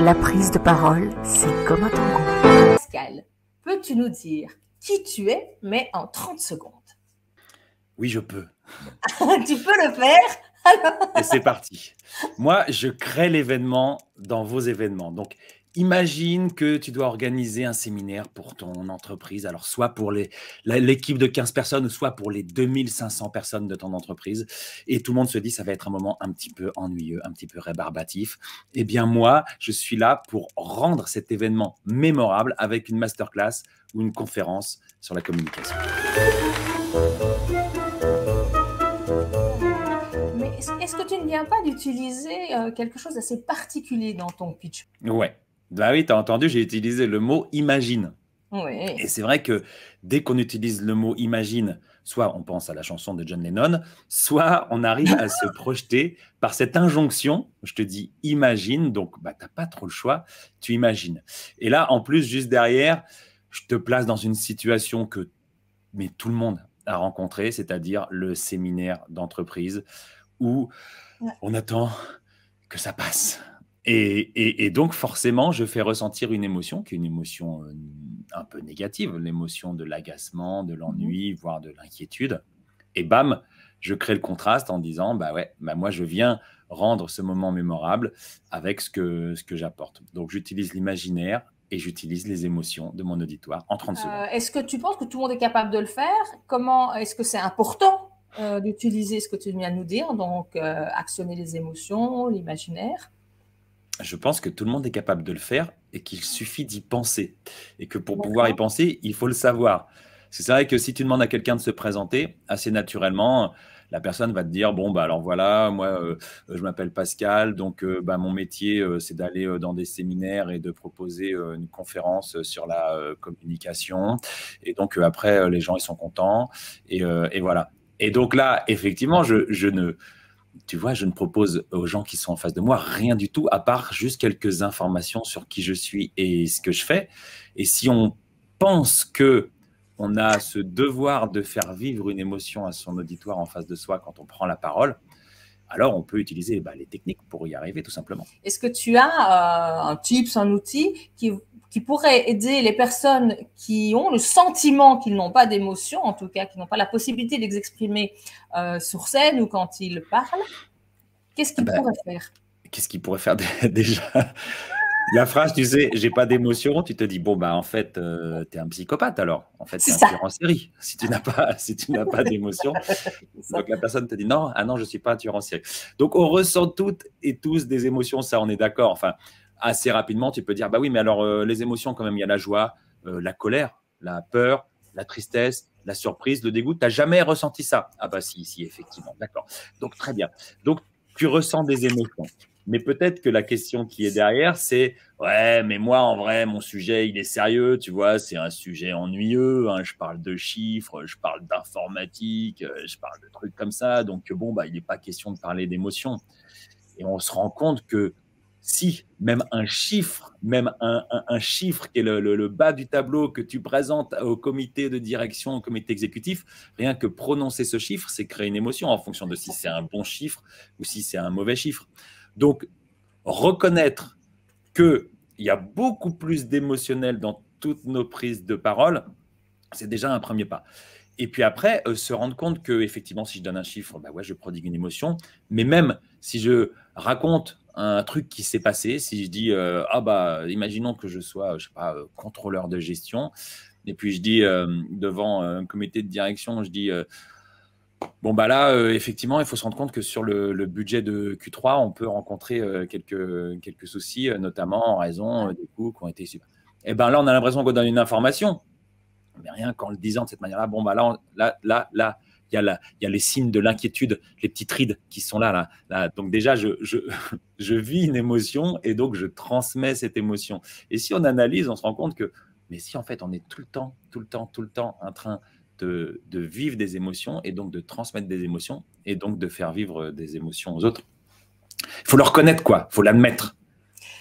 La prise de parole, c'est comme un tango. Pascal, peux-tu nous dire qui tu es, mais en 30 secondes? Oui, je peux. Tu peux le faire? Et c'est parti. Moi, je crée l'événement dans vos événements. Donc, imagine que tu dois organiser un séminaire pour ton entreprise. Alors, soit pour l'équipe de 15 personnes, ou soit pour les 2500 personnes de ton entreprise. Et tout le monde se dit, ça va être un moment un petit peu ennuyeux, un petit peu rébarbatif. Eh bien, moi, je suis là pour rendre cet événement mémorable avec une masterclass ou une conférence sur la communication. Est-ce que tu ne viens pas d'utiliser quelque chose d'assez particulier dans ton pitch? Ouais. Bah oui, tu as entendu, j'ai utilisé le mot « imagine ». Oui. Et c'est vrai que dès qu'on utilise le mot « imagine », soit on pense à la chanson de John Lennon, soit on arrive à se projeter par cette injonction. Je te dis « imagine », donc bah, tu n'as pas trop le choix, tu imagines. Et là, en plus, juste derrière, je te place dans une situation que tout le monde a rencontrée, c'est-à-dire le séminaire d'entreprise où on attend que ça passe. Et donc, forcément, je fais ressentir une émotion qui est une émotion un peu négative, l'émotion de l'agacement, de l'ennui, voire de l'inquiétude. Et bam, je crée le contraste en disant, bah ouais, bah moi, je viens rendre ce moment mémorable avec ce que j'apporte. Donc, j'utilise l'imaginaire et j'utilise les émotions de mon auditoire en 30 secondes. Est-ce que tu penses que tout le monde est capable de le faire? Comment est-ce que c'est important d'utiliser ce que tu viens de nous dire, donc actionner les émotions, l'imaginaire? Je pense que tout le monde est capable de le faire et qu'il suffit d'y penser. Et que pour pouvoir y penser, il faut le savoir. C'est vrai que si tu demandes à quelqu'un de se présenter, assez naturellement, la personne va te dire, bon, bah, alors voilà, moi, je m'appelle Pascal, donc bah, mon métier, c'est d'aller dans des séminaires et de proposer une conférence sur la communication. Et donc, après, les gens, ils sont contents. Et voilà. Et donc là, effectivement, tu vois, je ne propose aux gens qui sont en face de moi rien du tout, à part juste quelques informations sur qui je suis et ce que je fais. Et si on pense que on a ce devoir de faire vivre une émotion à son auditoire en face de soi quand on prend la parole, alors on peut utiliser les techniques pour y arriver, tout simplement. Est-ce que tu as un tips, un outil qui pourrait aider les personnes qui ont le sentiment qu'ils n'ont pas d'émotion, en tout cas, qui n'ont pas la possibilité de les exprimer sur scène ou quand ils parlent? Qu'est-ce qu'ils pourraient faire? Qu'est-ce qu'ils pourraient faire déjà? La phrase, tu sais, j'ai pas d'émotion, tu te dis, bon, bah, en fait, tu es un psychopathe alors. En fait, tu es un tueur en série. Si tu n'as pas d'émotion. Donc, la personne te dit, non, ah non, je suis pas un tueur en série. Donc, on ressent toutes et tous des émotions, ça, on est d'accord. Enfin, assez rapidement, tu peux dire, bah oui, mais alors, les émotions, quand même, il y a la joie, la colère, la peur, la tristesse, la surprise, le dégoût. Tu n'as jamais ressenti ça? Ah bah si, effectivement. D'accord. Donc, très bien. Donc, tu ressens des émotions. Mais peut-être que la question qui est derrière, c'est « Ouais, mais moi, en vrai, mon sujet, il est sérieux, tu vois, c'est un sujet ennuyeux, hein, je parle de chiffres, je parle d'informatique, je parle de trucs comme ça, donc bon, bah, il n'est pas question de parler d'émotions. » Et on se rend compte que si même un chiffre, un chiffre qui est le bas du tableau que tu présentes au comité de direction, au comité exécutif, rien que prononcer ce chiffre, c'est créer une émotion en fonction de si c'est un bon chiffre ou si c'est un mauvais chiffre. Donc, reconnaître qu'il y a beaucoup plus d'émotionnel dans toutes nos prises de parole, c'est déjà un premier pas. Et puis après, se rendre compte que effectivement, si je donne un chiffre, bah ouais, je prodigue une émotion. Mais même si je raconte un truc qui s'est passé, si je dis ah bah imaginons que je sois, je sais pas, contrôleur de gestion, et puis je dis devant un comité de direction, je dis bon, bah là, effectivement, il faut se rendre compte que sur le budget de Q3, on peut rencontrer quelques soucis, notamment en raison des coûts qui ont été super. Et bien là, on a l'impression qu'on donne une information. Mais rien qu'en le disant de cette manière-là, bon, bah là, il y a les signes de l'inquiétude, les petites rides qui sont là. Donc déjà, je vis une émotion et donc je transmets cette émotion. Et si on analyse, on se rend compte que, mais si en fait, on est tout le temps en train de vivre des émotions et donc de transmettre des émotions et donc de faire vivre des émotions aux autres. Il faut le reconnaître, quoi. Il faut l'admettre.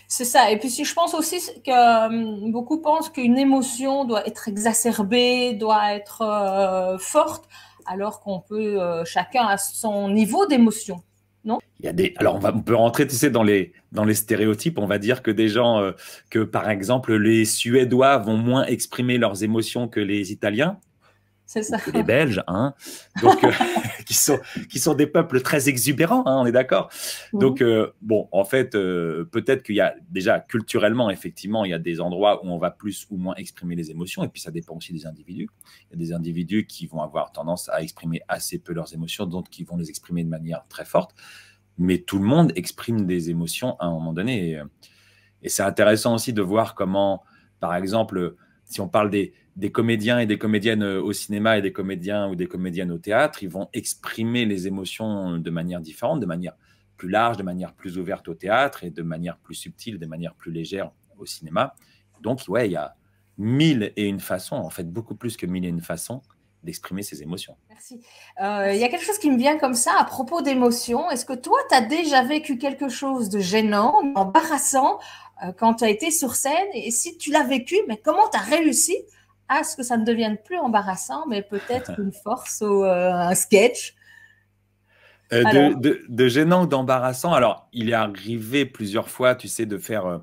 C'est ça. Et puis, je pense aussi que beaucoup pensent qu'une émotion doit être exacerbée, doit être forte, alors qu'on peut, chacun a son niveau d'émotion. non? Il y a des... Alors, on peut rentrer, tu sais, dans les stéréotypes. On va dire que des gens, que par exemple, les Suédois vont moins exprimer leurs émotions que les Italiens. C'est ça. Que les Belges, hein. Donc, qui sont des peuples très exubérants, hein, on est d'accord. Donc, bon, en fait, peut-être qu'il y a déjà culturellement, effectivement, il y a des endroits où on va plus ou moins exprimer les émotions, et puis ça dépend aussi des individus. Il y a des individus qui vont avoir tendance à exprimer assez peu leurs émotions, d'autres qui vont les exprimer de manière très forte. Mais tout le monde exprime des émotions à un moment donné. Et c'est intéressant aussi de voir comment, par exemple, si on parle des comédiens et des comédiennes au cinéma et des comédiens ou des comédiennes au théâtre, ils vont exprimer les émotions de manière différente, de manière plus large, de manière plus ouverte au théâtre et de manière plus subtile, de manière plus légère au cinéma. Donc, ouais, il y a 1001 façons, en fait, beaucoup plus que 1001 façons d'exprimer ses émotions. Merci. Il y a quelque chose qui me vient comme ça à propos d'émotions. Est-ce que toi, tu as déjà vécu quelque chose de gênant, d'embarrassant quand tu as été sur scène? Et si tu l'as vécu, mais comment tu as réussi à ce que ça ne devienne plus embarrassant, mais peut-être une force ou un sketch? De gênant ou d'embarrassant, alors il est arrivé plusieurs fois, tu sais, de faire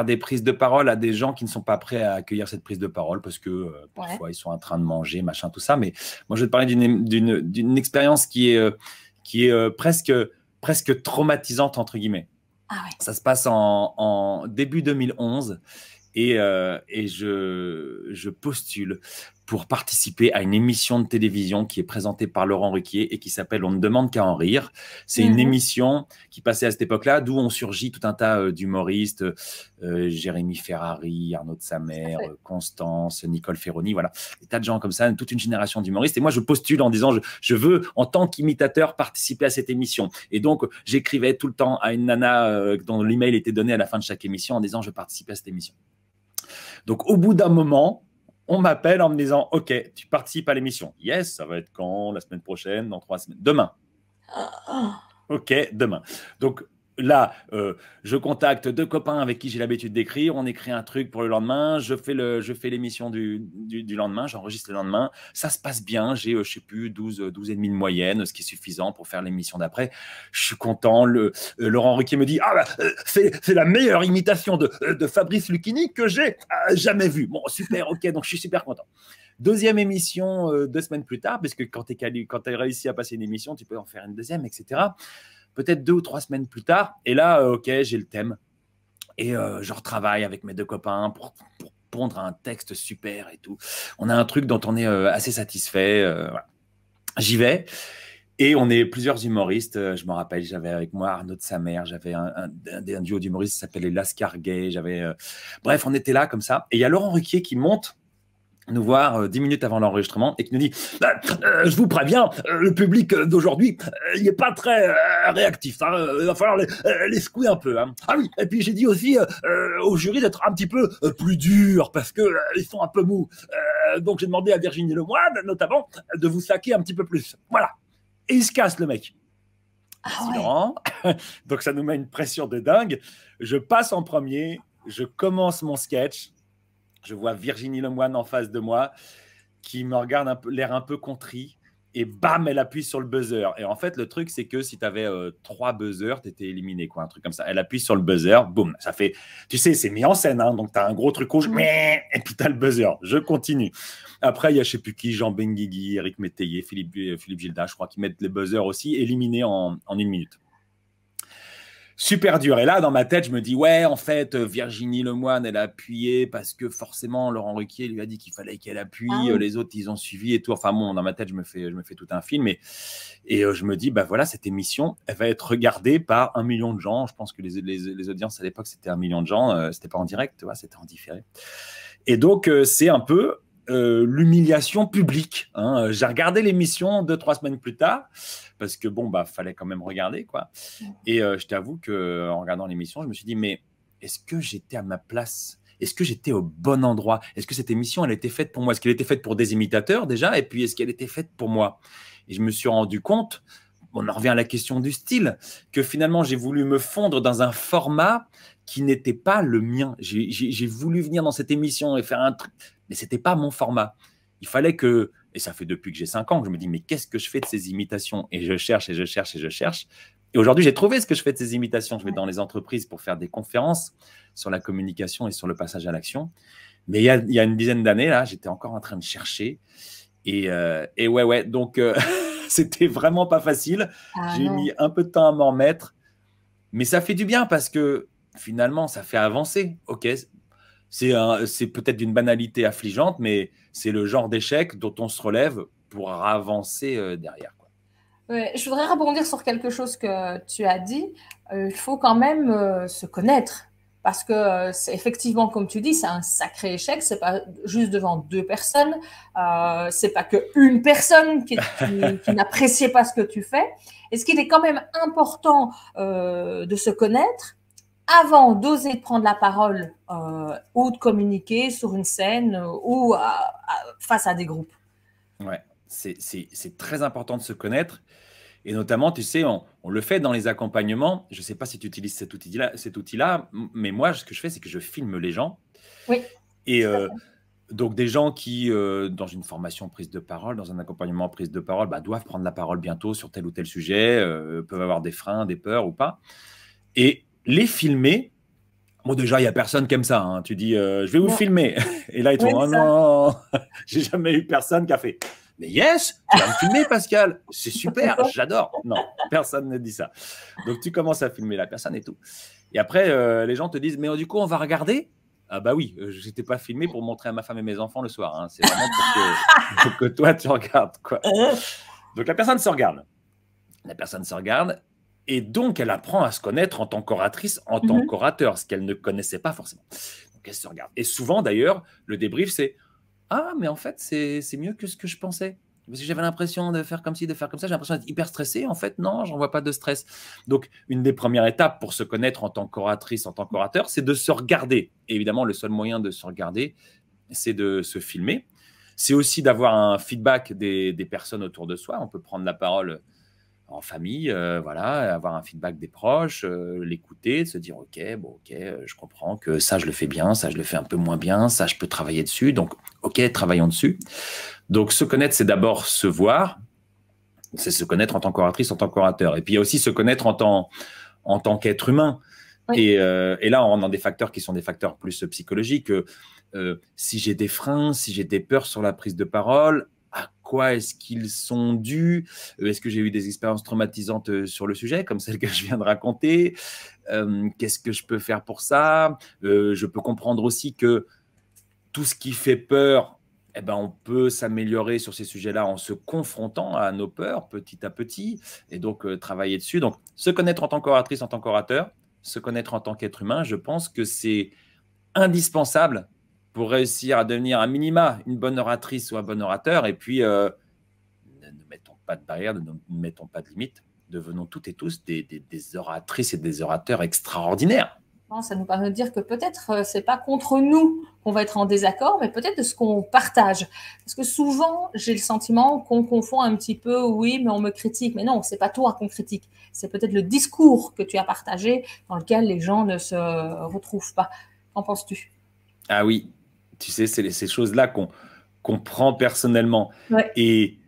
des prises de parole à des gens qui ne sont pas prêts à accueillir cette prise de parole parce que parfois ils sont en train de manger, machin, tout ça. Mais moi, je vais te parler d'une expérience qui est presque traumatisante, entre guillemets. Ah ouais. Ça se passe en début 2011 et je postule pour participer à une émission de télévision qui est présentée par Laurent Ruquier et qui s'appelle On ne demande qu'à en rire. C'est une émission qui passait à cette époque-là, d'où ont surgi tout un tas d'humoristes, Jérémy Ferrari, Arnaud de Samer, Constance, Nicole Ferroni, voilà, des tas de gens comme ça, toute une génération d'humoristes. Et moi, je postule en disant, je veux, en tant qu'imitateur, participer à cette émission. Et donc, j'écrivais tout le temps à une nana dont l'email était donné à la fin de chaque émission en disant, je participe à cette émission. Donc, au bout d'un moment, on m'appelle en me disant « Ok, tu participes à l'émission. » « Yes, ça va être quand? La semaine prochaine? Dans 3 semaines? » « Demain. » « Ok, demain. » Donc là, je contacte 2 copains avec qui j'ai l'habitude d'écrire. On écrit un truc pour le lendemain. Je fais l'émission du lendemain. J'enregistre le lendemain. Ça se passe bien. J'ai, je ne sais plus, 12 et demi de moyenne, ce qui est suffisant pour faire l'émission d'après. Je suis content. Laurent Ruquier me dit « Ah, bah, c'est la meilleure imitation de Fabrice Lucchini que j'ai jamais vue. » Bon, super, ok, donc je suis super content. Deuxième émission 2 semaines plus tard, parce que quand tu as réussi à passer une émission, tu peux en faire une deuxième, etc. Peut-être 2 ou 3 semaines plus tard. Et là, ok, j'ai le thème. Et je retravaille avec mes 2 copains pour pondre un texte super et tout. On a un truc dont on est assez satisfait. Voilà. J'y vais. Et on est plusieurs humoristes. Je me rappelle, j'avais avec moi Arnaud de Samer, j'avais un duo d'humoristes qui s'appelait les Lascarguet. Bref, on était là comme ça. Et il y a Laurent Ruquier qui monte nous voir 10 minutes avant l'enregistrement et qui nous dit je vous préviens, le public d'aujourd'hui, il n'est pas très réactif. Hein, il va falloir les secouer un peu. Hein. Ah oui, et puis j'ai dit aussi au jury d'être un petit peu plus dur parce qu'ils sont un peu mous. Donc j'ai demandé à Virginie Lemoine, notamment, de vous saquer un petit peu plus. Voilà. Et il se casse, le mec. Donc ça nous met une pression de dingue. Je passe en premier, je commence mon sketch. Je vois Virginie Lemoine en face de moi qui me regarde l'air un peu contrit et bam, elle appuie sur le buzzer. Et en fait, le truc, c'est que si tu avais 3 buzzers, tu étais éliminé, quoi, un truc comme ça. Elle appuie sur le buzzer, boum, ça fait... Tu sais, c'est mis en scène, hein, donc tu as un gros truc rouge, et puis tu as le buzzer. Je continue. Après, il y a je ne sais plus qui, Jean Benguigui, Éric Métayer, Philippe Gilda, je crois, qui mettent les buzzers aussi, éliminés en 1 minute. Super dur. Et là, dans ma tête, je me dis, ouais, en fait, Virginie Lemoine, elle a appuyé parce que forcément, Laurent Ruquier lui a dit qu'il fallait qu'elle appuie. Les autres, ils ont suivi et tout. Enfin bon, dans ma tête, je me fais tout un film. Et je me dis, bah voilà, cette émission, elle va être regardée par 1 million de gens. Je pense que les audiences à l'époque, c'était 1 million de gens. C'était pas en direct, tu vois, c'était en différé. Et donc, c'est un peu l'humiliation publique. Hein. J'ai regardé l'émission 2-3 semaines plus tard parce que bon, bah, fallait quand même regarder, quoi. Et je t'avoue qu'en regardant l'émission, je me suis dit, mais est-ce que j'étais à ma place? Est-ce que j'étais au bon endroit? Est-ce que cette émission, elle était faite pour moi? Est-ce qu'elle était faite pour des imitateurs déjà? Et puis, est-ce qu'elle était faite pour moi? Et je me suis rendu compte, on en revient à la question du style, que finalement, j'ai voulu me fondre dans un format qui n'était pas le mien. J'ai voulu venir dans cette émission et faire un truc, mais ce n'était pas mon format. Il fallait que Et ça fait depuis que j'ai 5 ans que je me dis, mais qu'est-ce que je fais de ces imitations? Et je cherche et je cherche et je cherche. Et aujourd'hui, j'ai trouvé ce que je fais de ces imitations. Je vais dans les entreprises pour faire des conférences sur la communication et sur le passage à l'action. Mais il y a une dizaine d'années, là, j'étais encore en train de chercher. Et ouais, donc c'était vraiment pas facile. J'ai mis un peu de temps à m'en remettre. Mais ça fait du bien parce que finalement, ça fait avancer. OK, c'est peut-être d'une banalité affligeante, mais c'est le genre d'échec dont on se relève pour avancer derrière, quoi. Ouais, je voudrais rebondir sur quelque chose que tu as dit. Il faut quand même se connaître. Parce que c'est effectivement, comme tu dis, c'est un sacré échec. C'est pas juste devant 2 personnes. C'est pas que une personne qui n'appréciait pas ce que tu fais. Et ce qu'il est quand même important de se connaître avant d'oser prendre la parole ou de communiquer sur une scène ou face à des groupes. Ouais, c'est très important de se connaître. Et notamment, tu sais, on le fait dans les accompagnements. Je ne sais pas si tu utilises cet outil-là, mais moi, ce que je fais, c'est que je filme les gens. Oui. Et donc, des gens qui, dans une formation prise de parole, dans un accompagnement prise de parole, doivent prendre la parole bientôt sur tel ou tel sujet, peuvent avoir des freins, des peurs ou pas. Et les filmer, bon, déjà, il n'y a personne qui aime ça. Hein. Tu dis, je vais vous filmer. Et là, ils te font, oh non, j'ai jamais eu personne qui a fait. Mais yes, tu vas me filmer, Pascal. C'est super, j'adore. Non, personne ne dit ça. Donc, tu commences à filmer la personne et tout. Et après, les gens te disent, mais du coup, on va regarder? Ah bah oui, je n'étais pas filmé pour montrer à ma femme et mes enfants le soir. Hein. C'est vraiment pour que toi, tu regardes, quoi. Donc, la personne se regarde. La personne se regarde. Et donc, elle apprend à se connaître en tant qu'oratrice, en tant qu'orateur, ce qu'elle ne connaissait pas forcément. Donc, elle se regarde. Et souvent, d'ailleurs, le débrief, c'est « Ah, mais en fait, c'est mieux que ce que je pensais. Parce que j'avais l'impression de faire comme ci, de faire comme ça. J'ai l'impression d'être hyper stressé. En fait, non, j'en vois pas de stress. » Donc, une des premières étapes pour se connaître en tant qu'oratrice, en tant qu'orateur, c'est de se regarder. Et évidemment, le seul moyen de se regarder, c'est de se filmer. C'est aussi d'avoir un feedback des personnes autour de soi. On peut prendre la parole en famille, voilà, avoir un feedback des proches, l'écouter, se dire ok, je comprends que ça je le fais bien, ça je le fais un peu moins bien, ça je peux travailler dessus, donc ok, travaillons dessus. Donc se connaître, c'est d'abord se voir, c'est se connaître en tant qu'oratrice, en tant qu'orateur, et puis il y a aussi se connaître en tant qu'être humain. Oui. Et là, on rentre dans des facteurs qui sont des facteurs plus psychologiques. Si j'ai des freins, si j'ai des peurs sur la prise de parole, à quoi est-ce qu'ils sont dus? Est-ce que j'ai eu des expériences traumatisantes sur le sujet, comme celle que je viens de raconter? Qu'est-ce que je peux faire pour ça? Je peux comprendre aussi que tout ce qui fait peur, on peut s'améliorer sur ces sujets-là en se confrontant à nos peurs petit à petit, et donc travailler dessus. Donc, se connaître en tant qu'oratrice, en tant qu'orateur, se connaître en tant qu'être humain, je pense que c'est indispensable pour réussir à devenir à minima une bonne oratrice ou un bon orateur. Et puis, ne mettons pas de barrières, ne mettons pas de limites. Devenons toutes et tous des oratrices et des orateurs extraordinaires. Ça nous permet de dire que peut-être c'est pas contre nous qu'on va être en désaccord, mais peut-être de ce qu'on partage. Parce que souvent, j'ai le sentiment qu'on confond un petit peu, oui, mais on me critique. Mais non, c'est pas toi qu'on critique. C'est peut-être le discours que tu as partagé dans lequel les gens ne se retrouvent pas. Qu'en penses-tu? Ah oui, tu sais, c'est ces choses-là qu'on prend personnellement. Ouais. Et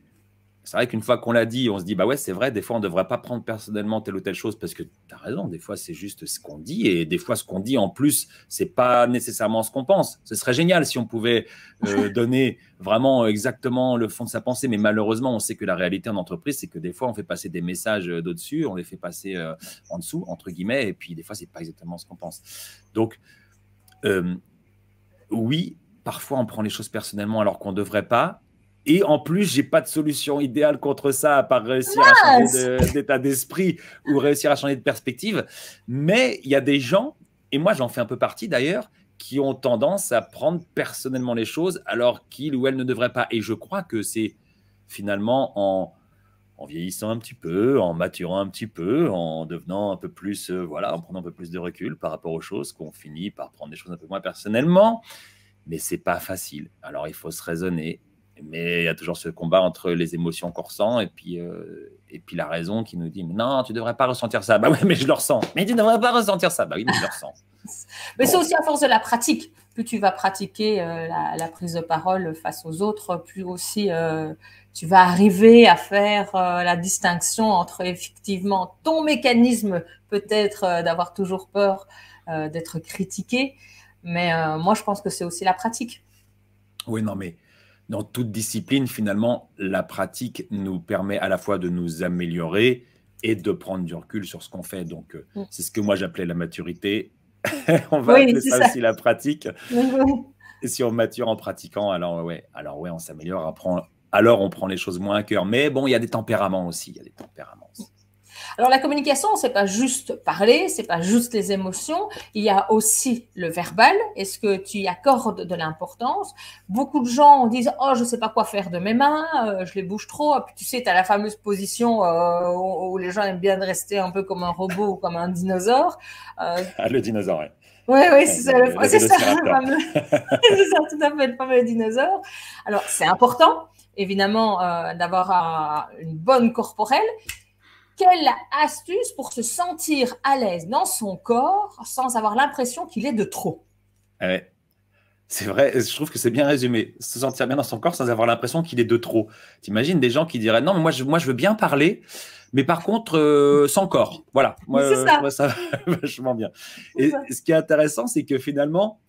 c'est vrai qu'une fois qu'on l'a dit, on se dit, bah ouais, c'est vrai, des fois, on ne devrait pas prendre personnellement telle ou telle chose parce que tu as raison, des fois, c'est juste ce qu'on dit et des fois, ce qu'on dit, en plus, ce n'est pas nécessairement ce qu'on pense. Ce serait génial si on pouvait donner vraiment exactement le fond de sa pensée, mais malheureusement, on sait que la réalité en entreprise, c'est que des fois, on fait passer des messages d'au-dessus, on les fait passer en dessous, entre guillemets, et puis des fois, ce n'est pas exactement ce qu'on pense. Donc, oui, parfois, on prend les choses personnellement alors qu'on ne devrait pas. Et en plus, je n'ai pas de solution idéale contre ça, à part réussir à changer d'état d'esprit ou réussir à changer de perspective. Mais il y a des gens, et moi j'en fais un peu partie d'ailleurs, qui ont tendance à prendre personnellement les choses alors qu'ils ou elles ne devraient pas. Et je crois que c'est finalement en vieillissant un petit peu, en maturant un petit peu, en devenant un peu plus, en prenant un peu plus de recul par rapport aux choses, qu'on finit par prendre des choses un peu moins personnellement. Mais ce n'est pas facile. Alors il faut se raisonner. Mais il y a toujours ce combat entre les émotions qu'on ressent et puis la raison qui nous dit « Non, tu ne devrais pas ressentir ça. » Bah oui, mais je le ressens. « Mais tu ne devrais pas ressentir ça. » Bah oui, mais je le ressens. Mais c'est aussi à force de la pratique. Plus tu vas pratiquer la prise de parole face aux autres, plus aussi tu vas arriver à faire la distinction entre effectivement ton mécanisme peut-être d'avoir toujours peur d'être critiqué. Mais moi, je pense que c'est aussi la pratique. Oui, non, mais dans toute discipline, finalement, la pratique nous permet à la fois de nous améliorer et de prendre du recul sur ce qu'on fait. Donc, c'est ce que moi j'appelais la maturité. On va appeler ça aussi la pratique. Et si on mature en pratiquant, alors ouais, on s'améliore. Alors on prend les choses moins à cœur. Mais bon, il y a des tempéraments aussi. Il y a des tempéraments aussi. Alors la communication, c'est pas juste parler, c'est pas juste les émotions, il y a aussi le verbal. Est-ce que tu y accordes de l'importance? Beaucoup de gens disent oh je sais pas quoi faire de mes mains, je les bouge trop. Et puis tu sais, tu as la fameuse position où les gens aiment bien de rester un peu comme un robot ou comme un dinosaure. Le dinosaure, ouais. Oui, c'est ça, c'est ça, le fameux, c'est ça, tout à fait, le fameux dinosaure. Alors c'est important, évidemment, d'avoir une bonne corporelle. Quelle astuce pour se sentir à l'aise dans son corps sans avoir l'impression qu'il est de trop? Ouais. C'est vrai, je trouve que c'est bien résumé. Se sentir bien dans son corps sans avoir l'impression qu'il est de trop. T'imagines des gens qui diraient non, mais moi je veux bien parler, mais par contre sans corps. Voilà, moi je trouve ça vachement bien. Et ce qui est intéressant, c'est que finalement,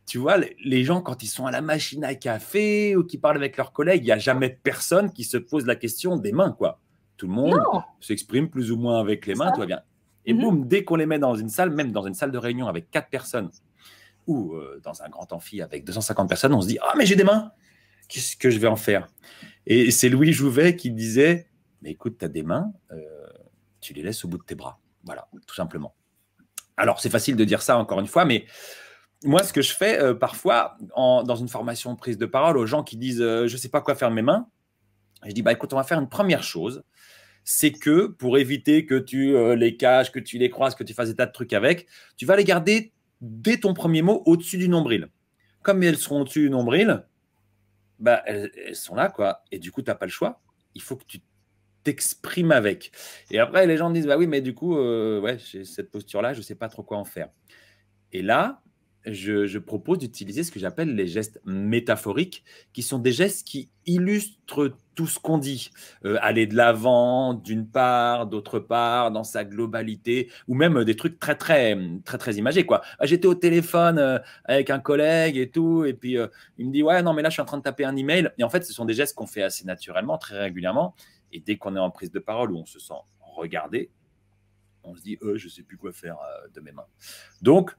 tu vois, les gens quand ils sont à la machine à café ou qui parlent avec leurs collègues, il n'y a jamais personne qui se pose la question des mains, quoi. Tout le monde s'exprime plus ou moins avec les mains, tout va bien. Et boum, dès qu'on les met dans une salle, même dans une salle de réunion avec 4 personnes, ou dans un grand amphi avec 250 personnes, on se dit « Ah, mais j'ai des mains, qu'est-ce que je vais en faire ?» Et c'est Louis Jouvet qui disait « Mais écoute, tu as des mains, tu les laisses au bout de tes bras. » Voilà, tout simplement. Alors, c'est facile de dire ça encore une fois, mais moi, ce que je fais parfois dans une formation prise de parole aux gens qui disent « Je ne sais pas quoi faire de mes mains », je dis bah, « Écoute, on va faire une première chose. » C'est que pour éviter que tu les caches, que tu les croises, que tu fasses des tas de trucs avec, tu vas les garder dès ton premier mot au-dessus du nombril. Comme elles seront au-dessus du nombril, bah, elles sont là, quoi. Et du coup, tu n'as pas le choix. Il faut que tu t'exprimes avec. Et après, les gens disent, bah oui, mais du coup, ouais, j'ai cette posture-là, je ne sais pas trop quoi en faire. Et là, je propose d'utiliser ce que j'appelle les gestes métaphoriques, qui sont des gestes qui illustrent tout ce qu'on dit. Aller de l'avant, d'une part, d'autre part, dans sa globalité, ou même des trucs très, très, très, très imagés, quoi. J'étais au téléphone avec un collègue et tout, et puis il me dit, ouais, non, mais là, je suis en train de taper un email. Et en fait, ce sont des gestes qu'on fait assez naturellement, très régulièrement. Et dès qu'on est en prise de parole où on se sent regardé, on se dit, je ne sais plus quoi faire de mes mains. Donc,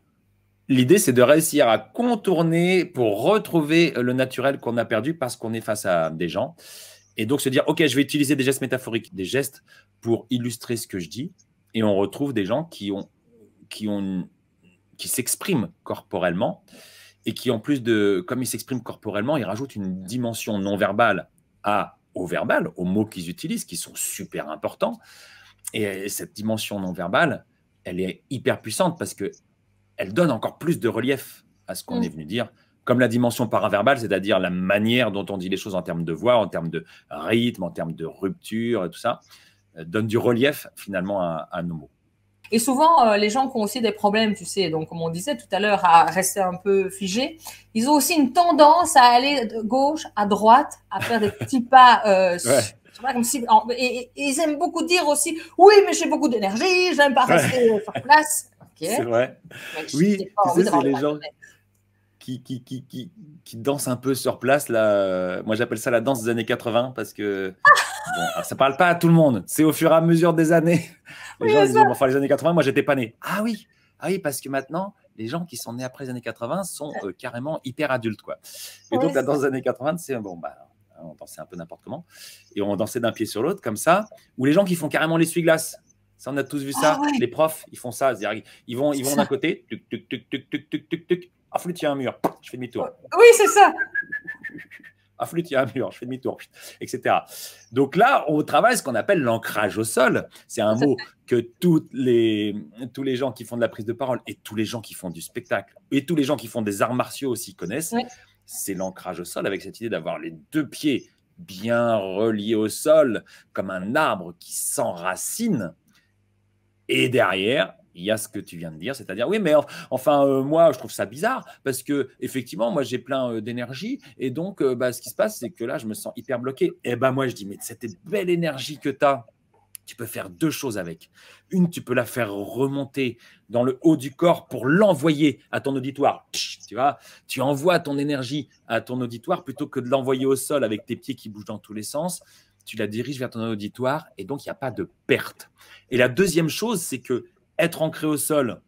l'idée, c'est de réussir à contourner pour retrouver le naturel qu'on a perdu parce qu'on est face à des gens. Et donc, se dire, OK, je vais utiliser des gestes métaphoriques, des gestes pour illustrer ce que je dis. Et on retrouve des gens qui s'expriment corporellement et qui, en plus de, comme ils s'expriment corporellement, ils rajoutent une dimension non verbale au verbal, aux mots qu'ils utilisent, qui sont super importants. Et cette dimension non verbale, elle est hyper puissante parce que elle donne encore plus de relief à ce qu'on est venu dire, comme la dimension paraverbale, c'est-à-dire la manière dont on dit les choses en termes de voix, en termes de rythme, en termes de rupture, et tout ça, donne du relief finalement à nos mots. Et souvent, les gens qui ont aussi des problèmes, tu sais, donc comme on disait tout à l'heure, à rester un peu figés, ils ont aussi une tendance à aller de gauche à droite, à faire des petits pas comme si, et ils aiment beaucoup dire aussi, oui, mais j'ai beaucoup d'énergie, j'aime pas rester sur place. Okay. C'est vrai. Oui, tu sais, c'est les gens qui dansent un peu sur place. Là. Moi, j'appelle ça la danse des années 80 parce que bon, ça ne parle pas à tout le monde. C'est au fur et à mesure des années. Les gens disent, enfin, les années 80, moi, j'étais pas né. Ah oui, parce que maintenant, les gens qui sont nés après les années 80 sont carrément hyper adultes, quoi. Et donc, la danse des années 80, c'est bon, bah, on dansait un peu n'importe comment. Et on dansait d'un pied sur l'autre, comme ça. Ou les gens qui font carrément l'essuie-glace. Ça, on a tous vu ça. Les profs, ils font ça. Ils vont d'un côté. Tuc, tuc, tuc, tuc, tuc, tuc, tuc, tuc. Ah, flûte, il y a un mur. Je fais demi-tour. Oui, c'est ça. Ah, flûte, il y a un mur. Je fais demi-tour, etc. Donc là, on travaille ce qu'on appelle l'ancrage au sol. C'est un mot que tous les gens qui font de la prise de parole et tous les gens qui font du spectacle et tous les gens qui font des arts martiaux aussi connaissent. Oui. C'est l'ancrage au sol avec cette idée d'avoir les deux pieds bien reliés au sol comme un arbre qui s'enracine. Et derrière, il y a ce que tu viens de dire, c'est-à-dire, oui, mais moi, je trouve ça bizarre parce que effectivement, moi, j'ai plein d'énergie et donc, ce qui se passe, c'est que là, je me sens hyper bloqué. Et moi, je dis, mais cette belle énergie que tu as, tu peux faire deux choses avec. Une, tu peux la faire remonter dans le haut du corps pour l'envoyer à ton auditoire. Tu vois, tu envoies ton énergie à ton auditoire plutôt que de l'envoyer au sol avec tes pieds qui bougent dans tous les sens. Tu la diriges vers ton auditoire et donc il n'y a pas de perte. Et la deuxième chose, c'est que être ancré au sol,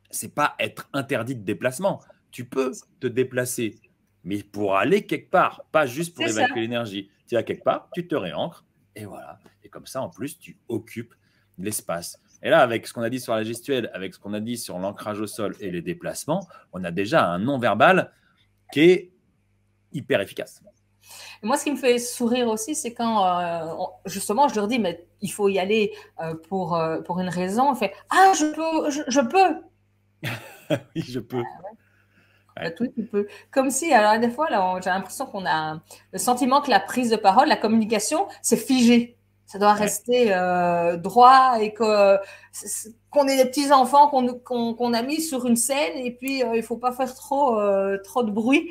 c'est pas être interdit de déplacement. Tu peux te déplacer, mais pour aller quelque part, pas juste pour évacuer l'énergie. Tu vas quelque part, tu te réancres et voilà. Et comme ça, en plus, tu occupes l'espace. Et là, avec ce qu'on a dit sur la gestuelle, avec ce qu'on a dit sur l'ancrage au sol et les déplacements, on a déjà un non-verbal qui est hyper efficace. Et moi, ce qui me fait sourire aussi, c'est quand, justement, je leur dis, mais il faut y aller pour une raison. On fait, ah, je peux. Oui, je peux. Ouais. Tout, tu peux. Comme si, alors, des fois, là, j'ai l'impression qu'on a le sentiment que la prise de parole, la communication, c'est figé. Ça doit rester droit et qu'on ait des petits-enfants qu'on a mis sur une scène et puis il ne faut pas faire trop de bruit,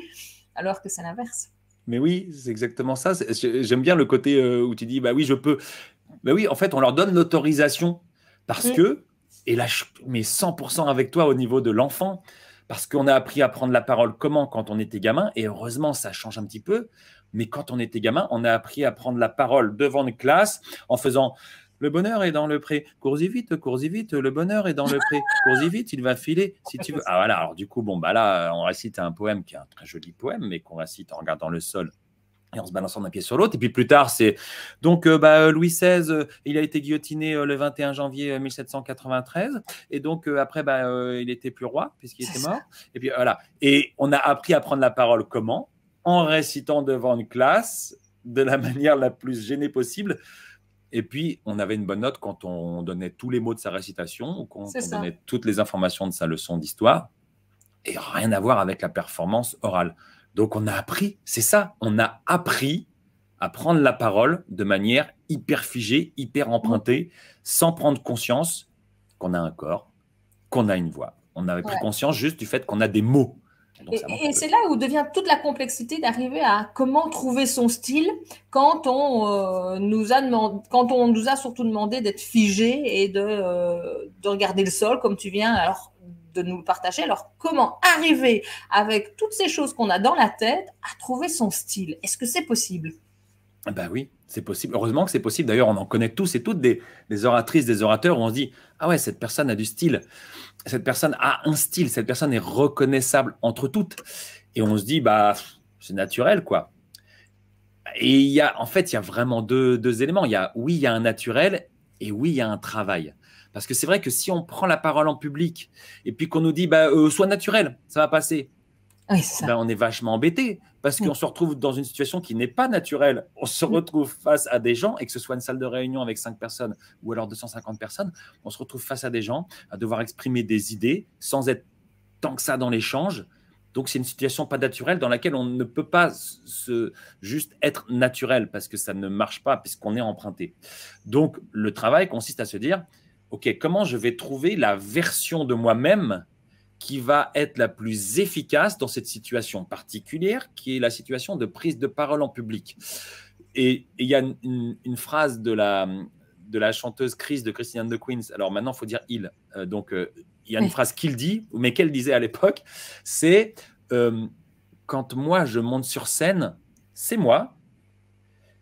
alors que c'est l'inverse. Mais oui, c'est exactement ça. J'aime bien le côté où tu dis, bah oui, je peux. Bah oui, en fait, on leur donne l'autorisation parce que, et là, je mets 100% avec toi au niveau de l'enfant, parce qu'on a appris à prendre la parole comment quand on était gamin, et heureusement, ça change un petit peu, mais quand on était gamin, on a appris à prendre la parole devant une classe en faisant « Le bonheur est dans le pré, cours-y vite, le bonheur est dans le pré, cours-y vite, il va filer si tu veux. » Ah voilà, alors du coup, là, on récite un poème qui est un très joli poème, mais qu'on récite en regardant le sol et en se balançant d'un pied sur l'autre. Et puis plus tard, c'est donc Louis XVI, il a été guillotiné le 21 janvier 1793. Et donc après, il n'était plus roi puisqu'il était mort. Et puis voilà. Et on a appris à prendre la parole comment? En récitant devant une classe de la manière la plus gênée possible. Et puis, on avait une bonne note quand on donnait tous les mots de sa récitation ou quand on donnait toutes les informations de sa leçon d'histoire. Et rien à voir avec la performance orale. Donc, on a appris, c'est ça, on a appris à prendre la parole de manière hyper figée, hyper empruntée, sans prendre conscience qu'on a un corps, qu'on a une voix. On avait pris conscience juste du fait qu'on a des mots. Et c'est là où devient toute la complexité d'arriver à comment trouver son style quand on nous a surtout demandé d'être figé et de regarder le sol comme tu viens alors de nous le partager. Alors comment arriver avec toutes ces choses qu'on a dans la tête à trouver son style? Est-ce que c'est possible? Ben oui, c'est possible. Heureusement que c'est possible. D'ailleurs, on en connaît tous et toutes des oratrices, des orateurs où on se dit « Ah ouais, cette personne a du style. Cette personne a un style. Cette personne est reconnaissable entre toutes. » Et on se dit « C'est naturel, quoi. » Et il y a vraiment deux éléments. Il y a un naturel et oui, il y a un travail. Parce que c'est vrai que si on prend la parole en public et puis qu'on nous dit sois naturel, ça va passer. Oui, c'est ça. On est vachement embêté parce qu'on se retrouve dans une situation qui n'est pas naturelle. On se retrouve face à des gens, et que ce soit une salle de réunion avec 5 personnes ou alors 250 personnes, on se retrouve face à des gens à devoir exprimer des idées sans être tant que ça dans l'échange. Donc, c'est une situation pas naturelle dans laquelle on ne peut pas juste être naturel parce que ça ne marche pas puisqu'on est emprunté. Donc, le travail consiste à se dire, OK, comment je vais trouver la version de moi-même qui va être la plus efficace dans cette situation particulière, qui est la situation de prise de parole en public. Et il y a une phrase de la chanteuse Chris de Christine and the Queens. Alors maintenant, il faut dire il. Il y a une phrase qu'il dit, mais qu'elle disait à l'époque, c'est quand moi je monte sur scène, c'est moi,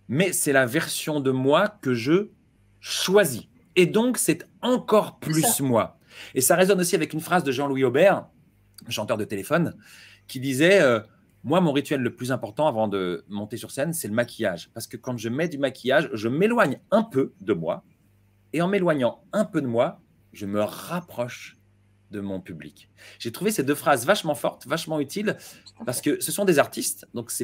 mais c'est la version de moi que je choisis. Et donc, c'est encore plus moi. Et ça résonne aussi avec une phrase de Jean-Louis Aubert, chanteur de téléphone, qui disait moi, mon rituel le plus important avant de monter sur scène, c'est le maquillage. Parce que quand je mets du maquillage, je m'éloigne un peu de moi. Et en m'éloignant un peu de moi, je me rapproche de mon public. J'ai trouvé ces deux phrases vachement fortes, vachement utiles, parce que ce sont des artistes, donc ce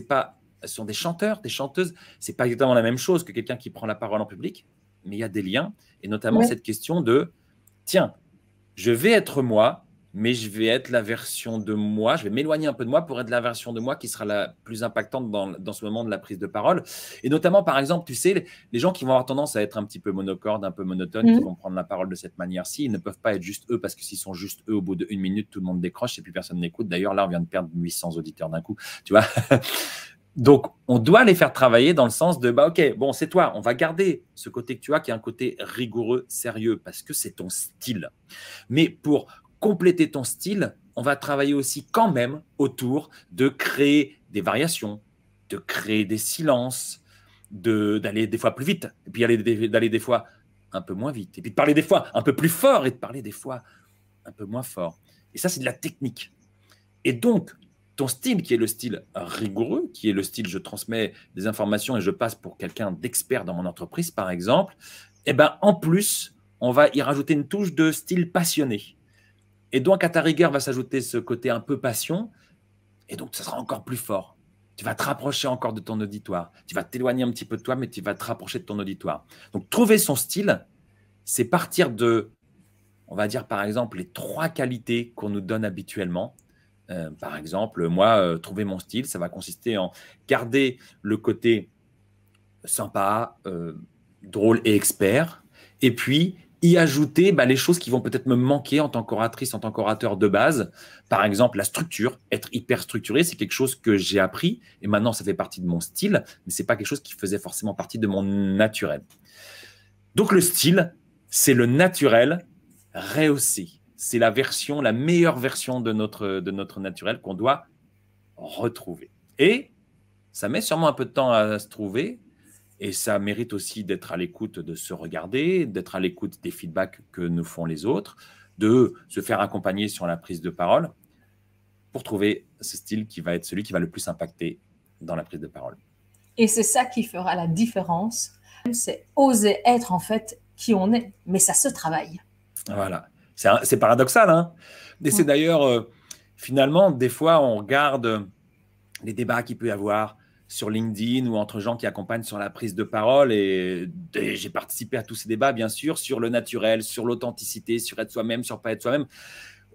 sont des chanteurs, des chanteuses. Ce n'est pas exactement la même chose que quelqu'un qui prend la parole en public, mais il y a des liens, et notamment cette question de tiens, je vais être moi mais je vais être la version de moi, je vais m'éloigner un peu de moi pour être la version de moi qui sera la plus impactante dans ce moment de la prise de parole. Et notamment, par exemple, tu sais, les gens qui vont avoir tendance à être un petit peu monocorde, un peu monotone, qui vont prendre la parole de cette manière-ci, ils ne peuvent pas être juste eux, parce que s'ils sont juste eux, au bout d'1 minute, tout le monde décroche et puis personne n'écoute. D'ailleurs, là, on vient de perdre 800 auditeurs d'un coup, tu vois. Donc, on doit les faire travailler dans le sens de, bah, ok, bon, c'est toi, on va garder ce côté que tu as, qui est un côté rigoureux, sérieux, parce que c'est ton style. Mais pour compléter ton style, on va travailler aussi quand même autour de créer des variations, de créer des silences, d'aller des fois plus vite, et puis d'aller des fois un peu moins vite, et puis de parler des fois un peu plus fort, et de parler des fois un peu moins fort. Et ça, c'est de la technique. Et donc, ton style, qui est le style rigoureux, qui est le style je transmets des informations et je passe pour quelqu'un d'expert dans mon entreprise, par exemple, eh ben, en plus, on va y rajouter une touche de style passionné. Et donc, à ta rigueur, va s'ajouter ce côté un peu passion, et donc, ça sera encore plus fort. Tu vas te rapprocher encore de ton auditoire. Tu vas t'éloigner un petit peu de toi, mais tu vas te rapprocher de ton auditoire. Donc, trouver son style, c'est partir de, on va dire, par exemple, les 3 qualités qu'on nous donne habituellement. Par exemple, moi, trouver mon style, ça va consister en garder le côté sympa, drôle et expert, et puis y ajouter les choses qui vont peut-être me manquer en tant qu'oratrice, en tant qu'orateur de base. Par exemple, la structure, être hyper structuré, c'est quelque chose que j'ai appris, et maintenant, ça fait partie de mon style, mais ce n'est pas quelque chose qui faisait forcément partie de mon naturel. Donc, le style, c'est le naturel rehaussé. C'est la meilleure version de notre naturel qu'on doit retrouver. Et ça met sûrement un peu de temps à se trouver, et ça mérite aussi d'être à l'écoute de se regarder, d'être à l'écoute des feedbacks que nous font les autres, de se faire accompagner sur la prise de parole pour trouver ce style qui va être celui qui va le plus impacter dans la prise de parole. Et c'est ça qui fera la différence. C'est oser être en fait qui on est, mais ça se travaille. Voilà. C'est paradoxal, hein. Et c'est d'ailleurs, finalement, des fois, on regarde les débats qu'il peut y avoir sur LinkedIn ou entre gens qui accompagnent sur la prise de parole. Et j'ai participé à tous ces débats, bien sûr, sur le naturel, sur l'authenticité, sur être soi-même, sur pas être soi-même.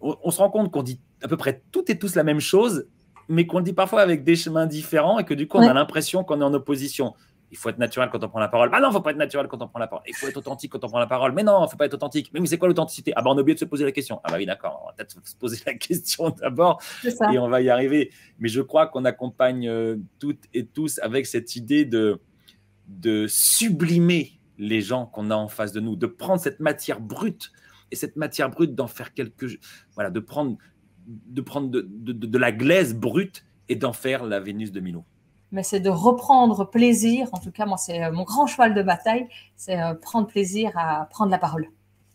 On se rend compte qu'on dit à peu près toutes et tous la même chose, mais qu'on le dit parfois avec des chemins différents et que du coup, on a l'impression qu'on est en opposition. Il faut être naturel quand on prend la parole. Ah non, il ne faut pas être naturel quand on prend la parole. Il faut être authentique quand on prend la parole. Mais non, il ne faut pas être authentique. Mais c'est quoi l'authenticité? Ah ben, on a oublié de se poser la question. Ah bah oui, d'accord. On va peut-être se poser la question d'abord et on va y arriver. Mais je crois qu'on accompagne toutes et tous avec cette idée de sublimer les gens qu'on a en face de nous, de prendre cette matière brute et cette matière brute d'en faire voilà, de prendre de la glaise brute et d'en faire la Vénus de Milo. Mais c'est de reprendre plaisir. En tout cas, moi, c'est mon grand cheval de bataille, c'est prendre plaisir à prendre la parole.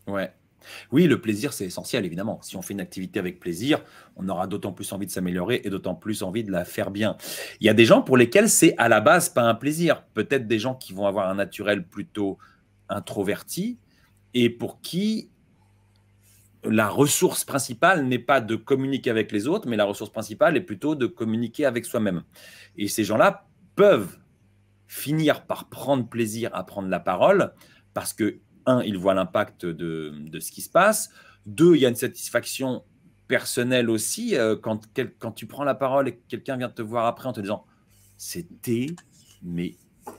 Ouais. Oui, le plaisir, c'est essentiel, évidemment. Si on fait une activité avec plaisir, on aura d'autant plus envie de s'améliorer et d'autant plus envie de la faire bien. Il y a des gens pour lesquels c'est à la base pas un plaisir. Peut-être des gens qui vont avoir un naturel plutôt introverti et pour qui la ressource principale n'est pas de communiquer avec les autres, mais la ressource principale est plutôt de communiquer avec soi-même. Et ces gens-là peuvent finir par prendre plaisir à prendre la parole parce que, un, ils voient l'impact de ce qui se passe. Deux, il y a une satisfaction personnelle aussi quand tu prends la parole et que quelqu'un vient te voir après en te disant « c'était mais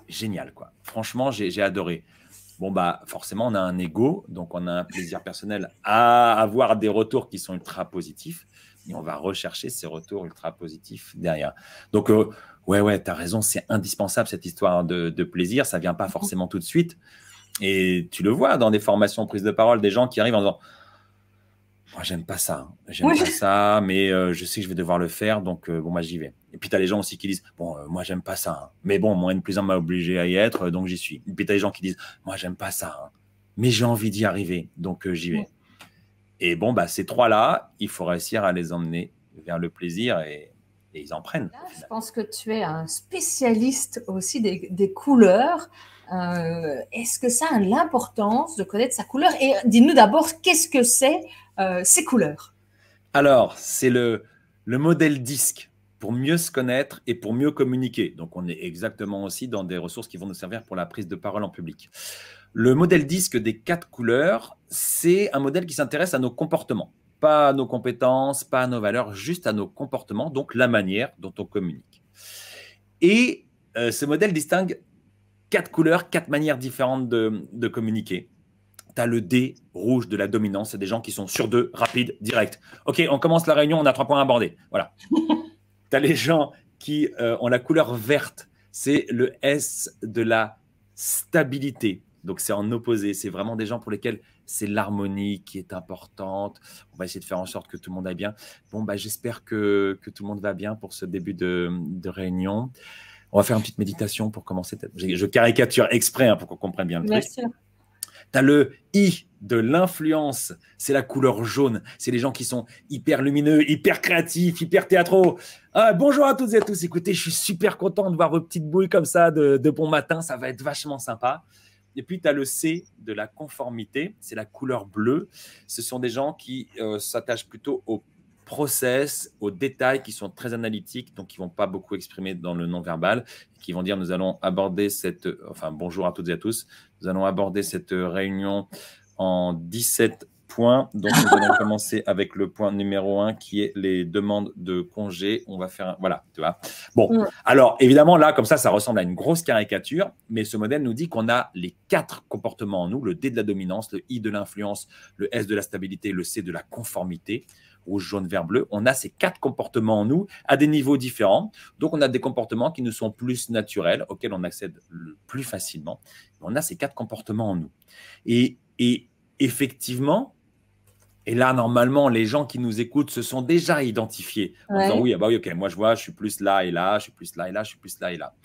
génial, quoi. Franchement, j'ai adoré ». Bon, bah, forcément, on a un ego, donc on a un plaisir personnel à avoir des retours qui sont ultra positifs et on va rechercher ces retours ultra positifs derrière. Donc, ouais, tu as raison, c'est indispensable cette histoire de plaisir. Ça ne vient pas forcément tout de suite. Et tu le vois dans des formations prise de parole, des gens qui arrivent en disant moi, j'aime pas ça. J'aime pas ça, mais je sais que je vais devoir le faire, donc bon, moi, j'y vais. Et puis, tu as les gens aussi qui disent bon, moi, j'aime pas ça. Mais bon, moi, N+1 m'a obligé à y être, donc j'y suis. Et puis, tu as les gens qui disent moi, j'aime pas ça, mais j'ai envie d'y arriver, donc j'y vais. Et bon, bah, ces trois-là, il faut réussir à les emmener vers le plaisir et ils en prennent. Là, je pense que tu es un spécialiste aussi des couleurs. Est-ce que ça a l'importance de connaître sa couleur? Et dis-nous d'abord, qu'est-ce que c'est ces couleurs? Alors, c'est le modèle DISC pour mieux se connaître et pour mieux communiquer. Donc, on est exactement aussi dans des ressources qui vont nous servir pour la prise de parole en public. Le modèle DISC des 4 couleurs, c'est un modèle qui s'intéresse à nos comportements. pas à nos compétences, pas à nos valeurs, juste à nos comportements, donc la manière dont on communique. Et ce modèle distingue 4 couleurs, 4 manières différentes de communiquer. Tu as le D rouge de la dominance, c'est des gens qui sont sur deux, rapides, directs. OK, on commence la réunion, on a 3 points à aborder. Voilà. Tu as les gens qui ont la couleur verte, c'est le S de la stabilité. Donc, c'est en opposé. C'est vraiment des gens pour lesquels c'est l'harmonie qui est importante. On va essayer de faire en sorte que tout le monde aille bien. Bon, bah, j'espère que tout le monde va bien pour ce début de réunion. On va faire une petite méditation pour commencer. Je caricature exprès pour qu'on comprenne bien le truc. Merci. Tu as le I de l'influence, c'est la couleur jaune. C'est les gens qui sont hyper lumineux, hyper créatifs, hyper théâtraux. Bonjour à toutes et à tous. Écoutez, je suis super content de voir vos petites bouilles comme ça de bon matin. Ça va être vachement sympa. Et puis, tu as le C de la conformité, c'est la couleur bleue. Ce sont des gens qui s'attachent plutôt au process, aux détails, qui sont très analytiques, donc qui ne vont pas beaucoup exprimer dans le non-verbal, qui vont dire nous allons aborder bonjour à toutes et à tous, nous allons aborder cette réunion en 17 points. Donc, nous allons commencer avec le point numéro 1 qui est les demandes de congé. On va faire voilà, tu vois. Bon, alors évidemment, là, comme ça ressemble à une grosse caricature, mais ce modèle nous dit qu'on a les 4 comportements en nous, le D de la dominance, le I de l'influence, le S de la stabilité, le C de la conformité, rouge, jaune, vert, bleu. On a ces 4 comportements en nous à des niveaux différents. Donc, on a des comportements qui nous sont plus naturels, auxquels on accède le plus facilement. On a ces 4 comportements en nous. Et effectivement, et là, normalement, les gens qui nous écoutent se sont déjà identifiés en disant oui, ok, moi je vois, je suis plus là et là, je suis plus là et là, je suis plus là et là.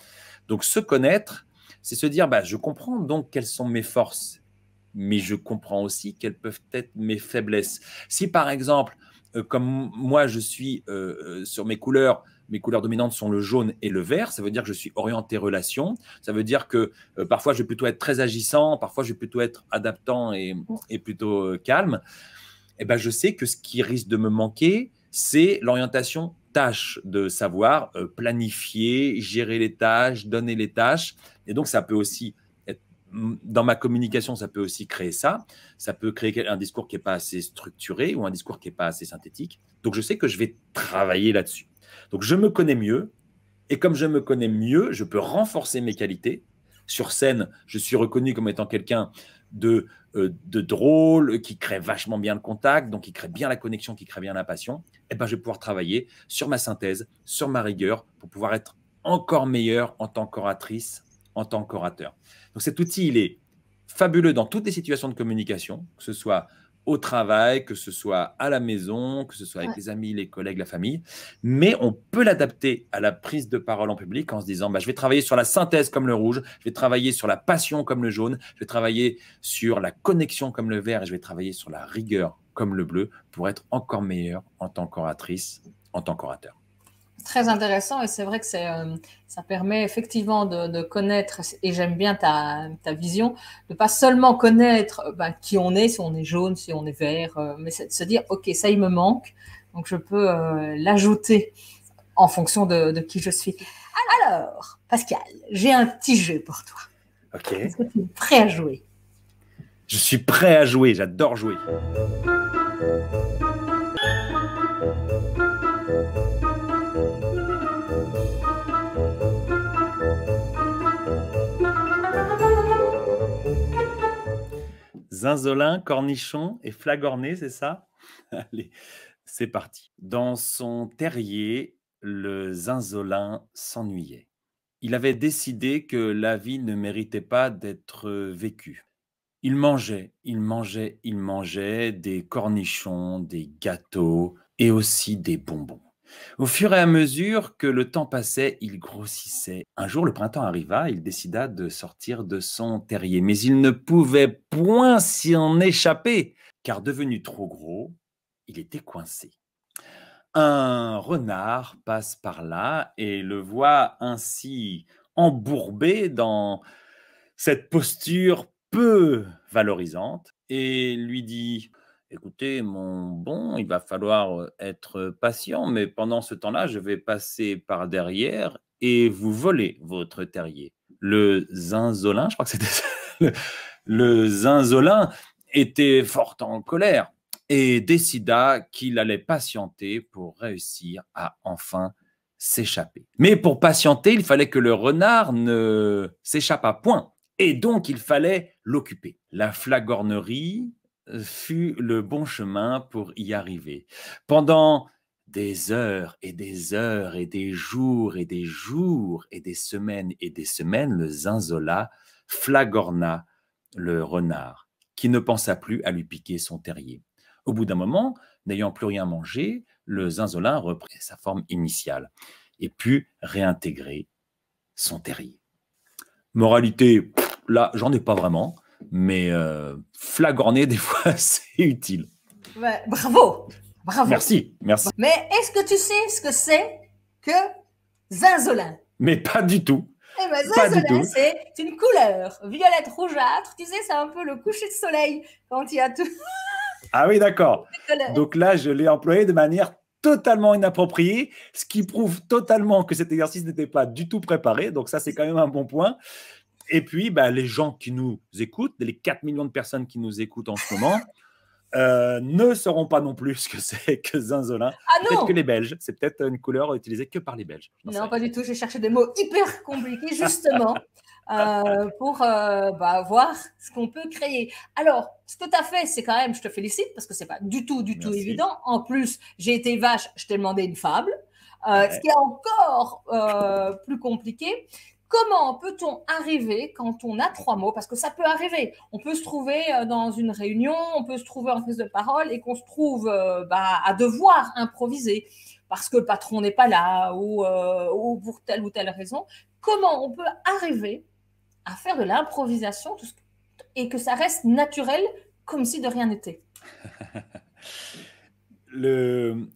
Donc, se connaître, c'est se dire, je comprends donc quelles sont mes forces, mais je comprends aussi quelles peuvent être mes faiblesses. Si par exemple, comme moi, je suis sur mes couleurs dominantes sont le jaune et le vert, ça veut dire que je suis orienté relation, ça veut dire que parfois je vais plutôt être très agissant, parfois je vais plutôt être adaptant et plutôt calme. Et je sais que ce qui risque de me manquer, c'est l'orientation tâche, de savoir planifier, gérer les tâches, donner les tâches. Et donc, ça peut aussi être, dans ma communication, ça peut aussi créer ça. Ça peut créer un discours qui n'est pas assez structuré ou un discours qui n'est pas assez synthétique. Donc, je sais que je vais travailler là-dessus. Donc, je me connais mieux. Et comme je me connais mieux, je peux renforcer mes qualités. Sur scène, je suis reconnu comme étant quelqu'un de drôle, qui crée vachement bien le contact, donc qui crée bien la connexion, qui crée bien la passion. Et je vais pouvoir travailler sur ma synthèse, sur ma rigueur, pour pouvoir être encore meilleur en tant qu'oratrice, en tant qu'orateur. Donc cet outil, il est fabuleux dans toutes les situations de communication, que ce soit au travail, que ce soit à la maison, que ce soit avec les amis, les collègues, la famille. Mais on peut l'adapter à la prise de parole en public en se disant je vais travailler sur la synthèse comme le rouge, je vais travailler sur la passion comme le jaune, je vais travailler sur la connexion comme le vert et je vais travailler sur la rigueur comme le bleu pour être encore meilleur en tant qu'oratrice, en tant qu'orateur. Très intéressant et c'est vrai que ça permet effectivement de connaître, et j'aime bien ta vision, de pas seulement connaître qui on est, si on est jaune, si on est vert, mais c'est de se dire ok, ça il me manque, donc je peux l'ajouter en fonction de qui je suis. Alors, Pascal, j'ai un petit jeu pour toi. Ok. Est-ce que tu es prêt à jouer? Je suis prêt à jouer, j'adore jouer. Zinzolin, cornichon et flagorné, c'est ça? Allez, c'est parti. Dans son terrier, le zinzolin s'ennuyait. Il avait décidé que la vie ne méritait pas d'être vécue. Il mangeait des cornichons, des gâteaux et aussi des bonbons. Au fur et à mesure que le temps passait, il grossissait. Un jour, le printemps arriva, il décida de sortir de son terrier. Mais il ne pouvait point s'y en échapper, car devenu trop gros, il était coincé. Un renard passe par là et le voit ainsi embourbé dans cette posture peu valorisante et lui dit « Écoutez, mon bon, il va falloir être patient, mais pendant ce temps-là, je vais passer par derrière et vous voler votre terrier. » Le zinzolin, je crois que c'était ça, le zinzolin était fort en colère et décida qu'il allait patienter pour réussir à enfin s'échapper. Mais pour patienter, il fallait que le renard ne s'échappât point. Et donc, il fallait l'occuper. La flagornerie fut le bon chemin pour y arriver. Pendant des heures et des heures et des jours et des jours et des semaines, le zinzola flagorna le renard, qui ne pensa plus à lui piquer son terrier. Au bout d'un moment, n'ayant plus rien mangé, le zinzolin reprit sa forme initiale et put réintégrer son terrier. Moralité, là, j'en ai pas vraiment, mais flagorner, des fois, c'est utile. Ouais, bravo, bravo. Merci, merci. Mais est-ce que tu sais ce que c'est que zinzolin? Mais pas du tout. Eh ben, zinzolin, c'est une couleur violette rougeâtre. Tu sais, c'est un peu le coucher de soleil quand il y a tout. Ah oui, d'accord. Donc là, je l'ai employé de manière totalement inappropriée, ce qui prouve totalement que cet exercice n'était pas du tout préparé. Donc ça, c'est quand même un bon point. Et puis, les gens qui nous écoutent, les 4 millions de personnes qui nous écoutent en ce moment, ne sauront pas non plus ce que c'est que zinzolin. Ah peut-être que les Belges, c'est peut-être une couleur utilisée que par les Belges. Non, pas du tout. J'ai cherché des mots hyper compliqués, justement, pour voir ce qu'on peut créer. Alors, ce que tu as fait, c'est quand même, je te félicite, parce que ce n'est pas du tout évident. En plus, j'ai été vache, je t'ai demandé une fable. Ce qui est encore plus compliqué. Comment peut-on arriver quand on a 3 mots? Parce que ça peut arriver. On peut se trouver dans une réunion, on peut se trouver en prise de parole et qu'on se trouve à devoir improviser parce que le patron n'est pas là ou pour telle ou telle raison. Comment on peut arriver à faire de l'improvisation et que ça reste naturel comme si de rien n'était?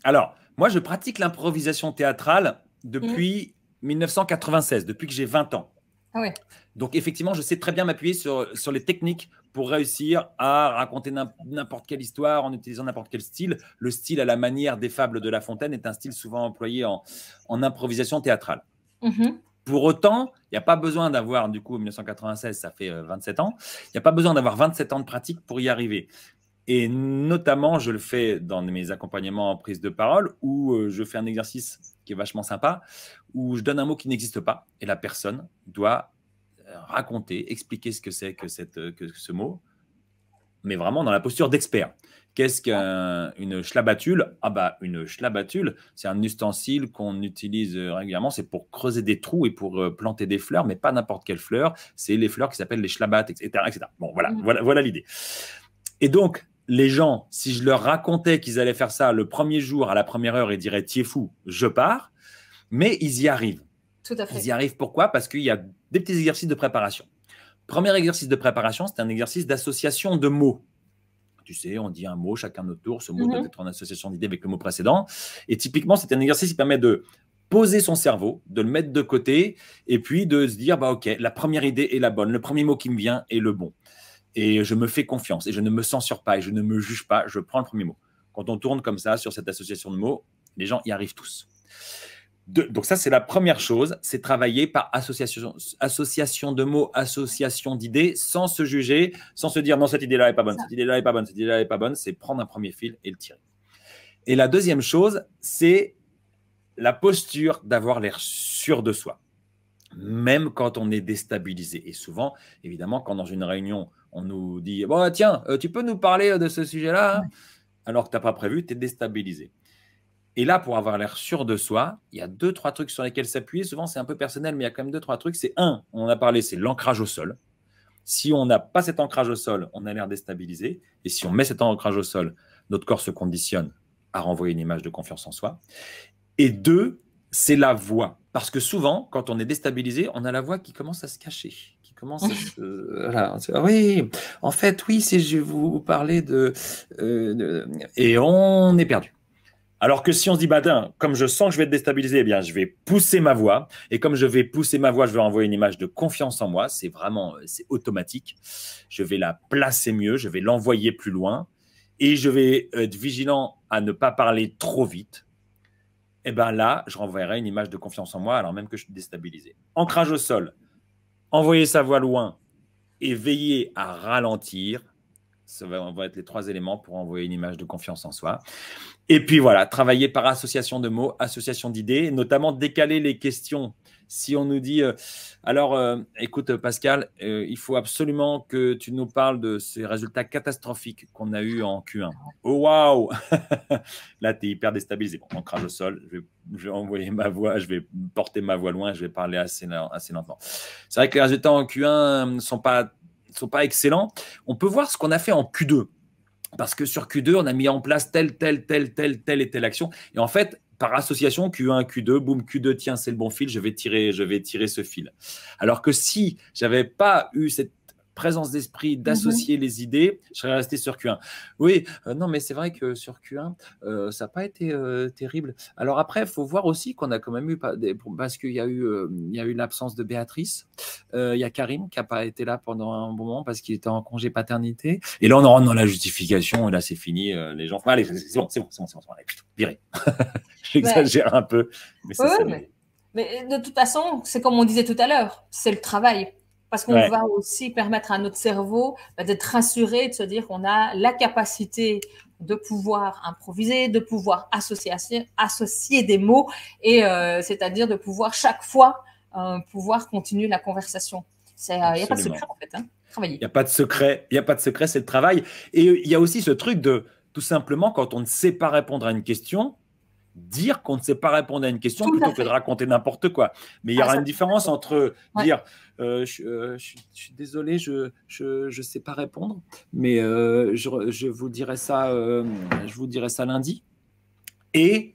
Alors, moi, je pratique l'improvisation théâtrale depuis 1996, depuis que j'ai 20 ans. Ah oui. Donc, effectivement, je sais très bien m'appuyer sur les techniques pour réussir à raconter n'importe quelle histoire en utilisant n'importe quel style. Le style à la manière des fables de La Fontaine est un style souvent employé en improvisation théâtrale. Pour autant, il n'y a pas besoin d'avoir, du coup, 1996, ça fait 27 ans, il n'y a pas besoin d'avoir 27 ans de pratique pour y arriver. Et notamment, je le fais dans mes accompagnements en prise de parole où je fais un exercice qui est vachement sympa, où je donne un mot qui n'existe pas et la personne doit raconter, expliquer ce que c'est que ce mot, mais vraiment dans la posture d'expert. Qu'est-ce qu'une schlabatule? Une schlabatule, c'est un ustensile qu'on utilise régulièrement, c'est pour creuser des trous et pour planter des fleurs, mais pas n'importe quelle fleur, c'est les fleurs qui s'appellent les schlabattes, etc. Bon, voilà l'idée. Et donc, les gens, si je leur racontais qu'ils allaient faire ça le premier jour, à la première heure, ils diraient « T'es fou, je pars », mais ils y arrivent. Tout à fait. Ils y arrivent pourquoi? Parce qu'il y a des petits exercices de préparation. Premier exercice de préparation, c'est un exercice d'association de mots. Tu sais, on dit un mot, chacun notre tour, ce mot doit être en association d'idées avec le mot précédent. Et typiquement, c'est un exercice qui permet de poser son cerveau, de le mettre de côté, et puis de se dire « Ok, la première idée est la bonne, le premier mot qui me vient est le bon. » Et je me fais confiance et je ne me censure pas et je ne me juge pas, je prends le premier mot. Quand on tourne comme ça sur cette association de mots, les gens y arrivent tous. Donc ça, c'est la première chose, c'est travailler par association de mots, association d'idées, sans se juger, sans se dire non, cette idée-là n'est pas bonne, cette idée-là n'est pas bonne, cette idée-là n'est pas bonne, c'est prendre un premier fil et le tirer. Et la deuxième chose, c'est la posture d'avoir l'air sûr de soi, même quand on est déstabilisé. Et souvent, évidemment, quand dans une réunion, on nous dit bon, tiens, tu peux nous parler de ce sujet-là, alors que tu n'as pas prévu, tu es déstabilisé. Et là, pour avoir l'air sûr de soi, il y a 2-3 trucs sur lesquels s'appuyer. Souvent, c'est un peu personnel, mais il y a quand même 2-3 trucs. C'est on en a parlé, c'est l'ancrage au sol. Si on n'a pas cet ancrage au sol, on a l'air déstabilisé. Et si on met cet ancrage au sol, notre corps se conditionne à renvoyer une image de confiance en soi. Et 2, c'est la voix. Parce que souvent, quand on est déstabilisé, on a la voix qui commence à se cacher, qui commence à se... oui, en fait, oui, si je vais vous parler de... Et on est perdu. Alors que si on se dit, comme je sens que je vais être déstabilisé, eh bien, je vais pousser ma voix. Et comme je vais pousser ma voix, je vais envoyer une image de confiance en moi. C'est automatique. Je vais la placer mieux, je vais l'envoyer plus loin. Et je vais être vigilant à ne pas parler trop vite. Et bien là, je renverrai une image de confiance en moi, alors même que je suis déstabilisé. Ancrage au sol, envoyer sa voix loin et veiller à ralentir Ça va être les 3 éléments pour envoyer une image de confiance en soi. Et puis voilà, travailler par association de mots, association d'idées, notamment décaler les questions. Si on nous dit, écoute Pascal, il faut absolument que tu nous parles de ces résultats catastrophiques qu'on a eus en Q1. Oh waouh. Là, tu es hyper déstabilisé. Bon, on crache au sol, je vais envoyer ma voix, je vais porter ma voix loin, je vais parler assez lentement. C'est vrai que les résultats en Q1 ne sont pas excellents. On peut voir ce qu'on a fait en Q2. Parce que sur Q2, on a mis en place telle et telle action. Et en fait, par association, Q1, Q2, boum, Q2, tiens, c'est le bon fil, je vais tirer ce fil. Alors que si j'avais pas eu cette présence d'esprit d'associer les idées, je serais resté sur Q1. Oui, non, mais c'est vrai que sur Q1, ça n'a pas été terrible. Alors après, il faut voir aussi qu'on a quand même eu, parce qu'il y a eu l'absence de Béatrice, il y a Karim qui n'a pas été là pendant un bon moment parce qu'il était en congé paternité. Et là, on rentre dans la justification, et là, c'est fini. Les gens font, allez, c'est bon, allez, virez. J'exagère un peu, mais c'est ça. Mais de toute façon, c'est comme on disait tout à l'heure, c'est le travail. Parce qu'on va aussi permettre à notre cerveau d'être rassuré, de se dire qu'on a la capacité de pouvoir improviser, de pouvoir associer des mots, et c'est-à-dire de pouvoir chaque fois pouvoir continuer la conversation. Il n'y a pas de secret en fait. Travailler. Il n'y a pas de secret, c'est le travail. Et il y a aussi ce truc de, tout simplement, quand on ne sait pas répondre à une question, dire qu'on ne sait pas répondre à une question plutôt que de raconter n'importe quoi. Mais il y aura une différence entre dire je suis désolé, je sais pas répondre, mais je vous dirai ça lundi. Et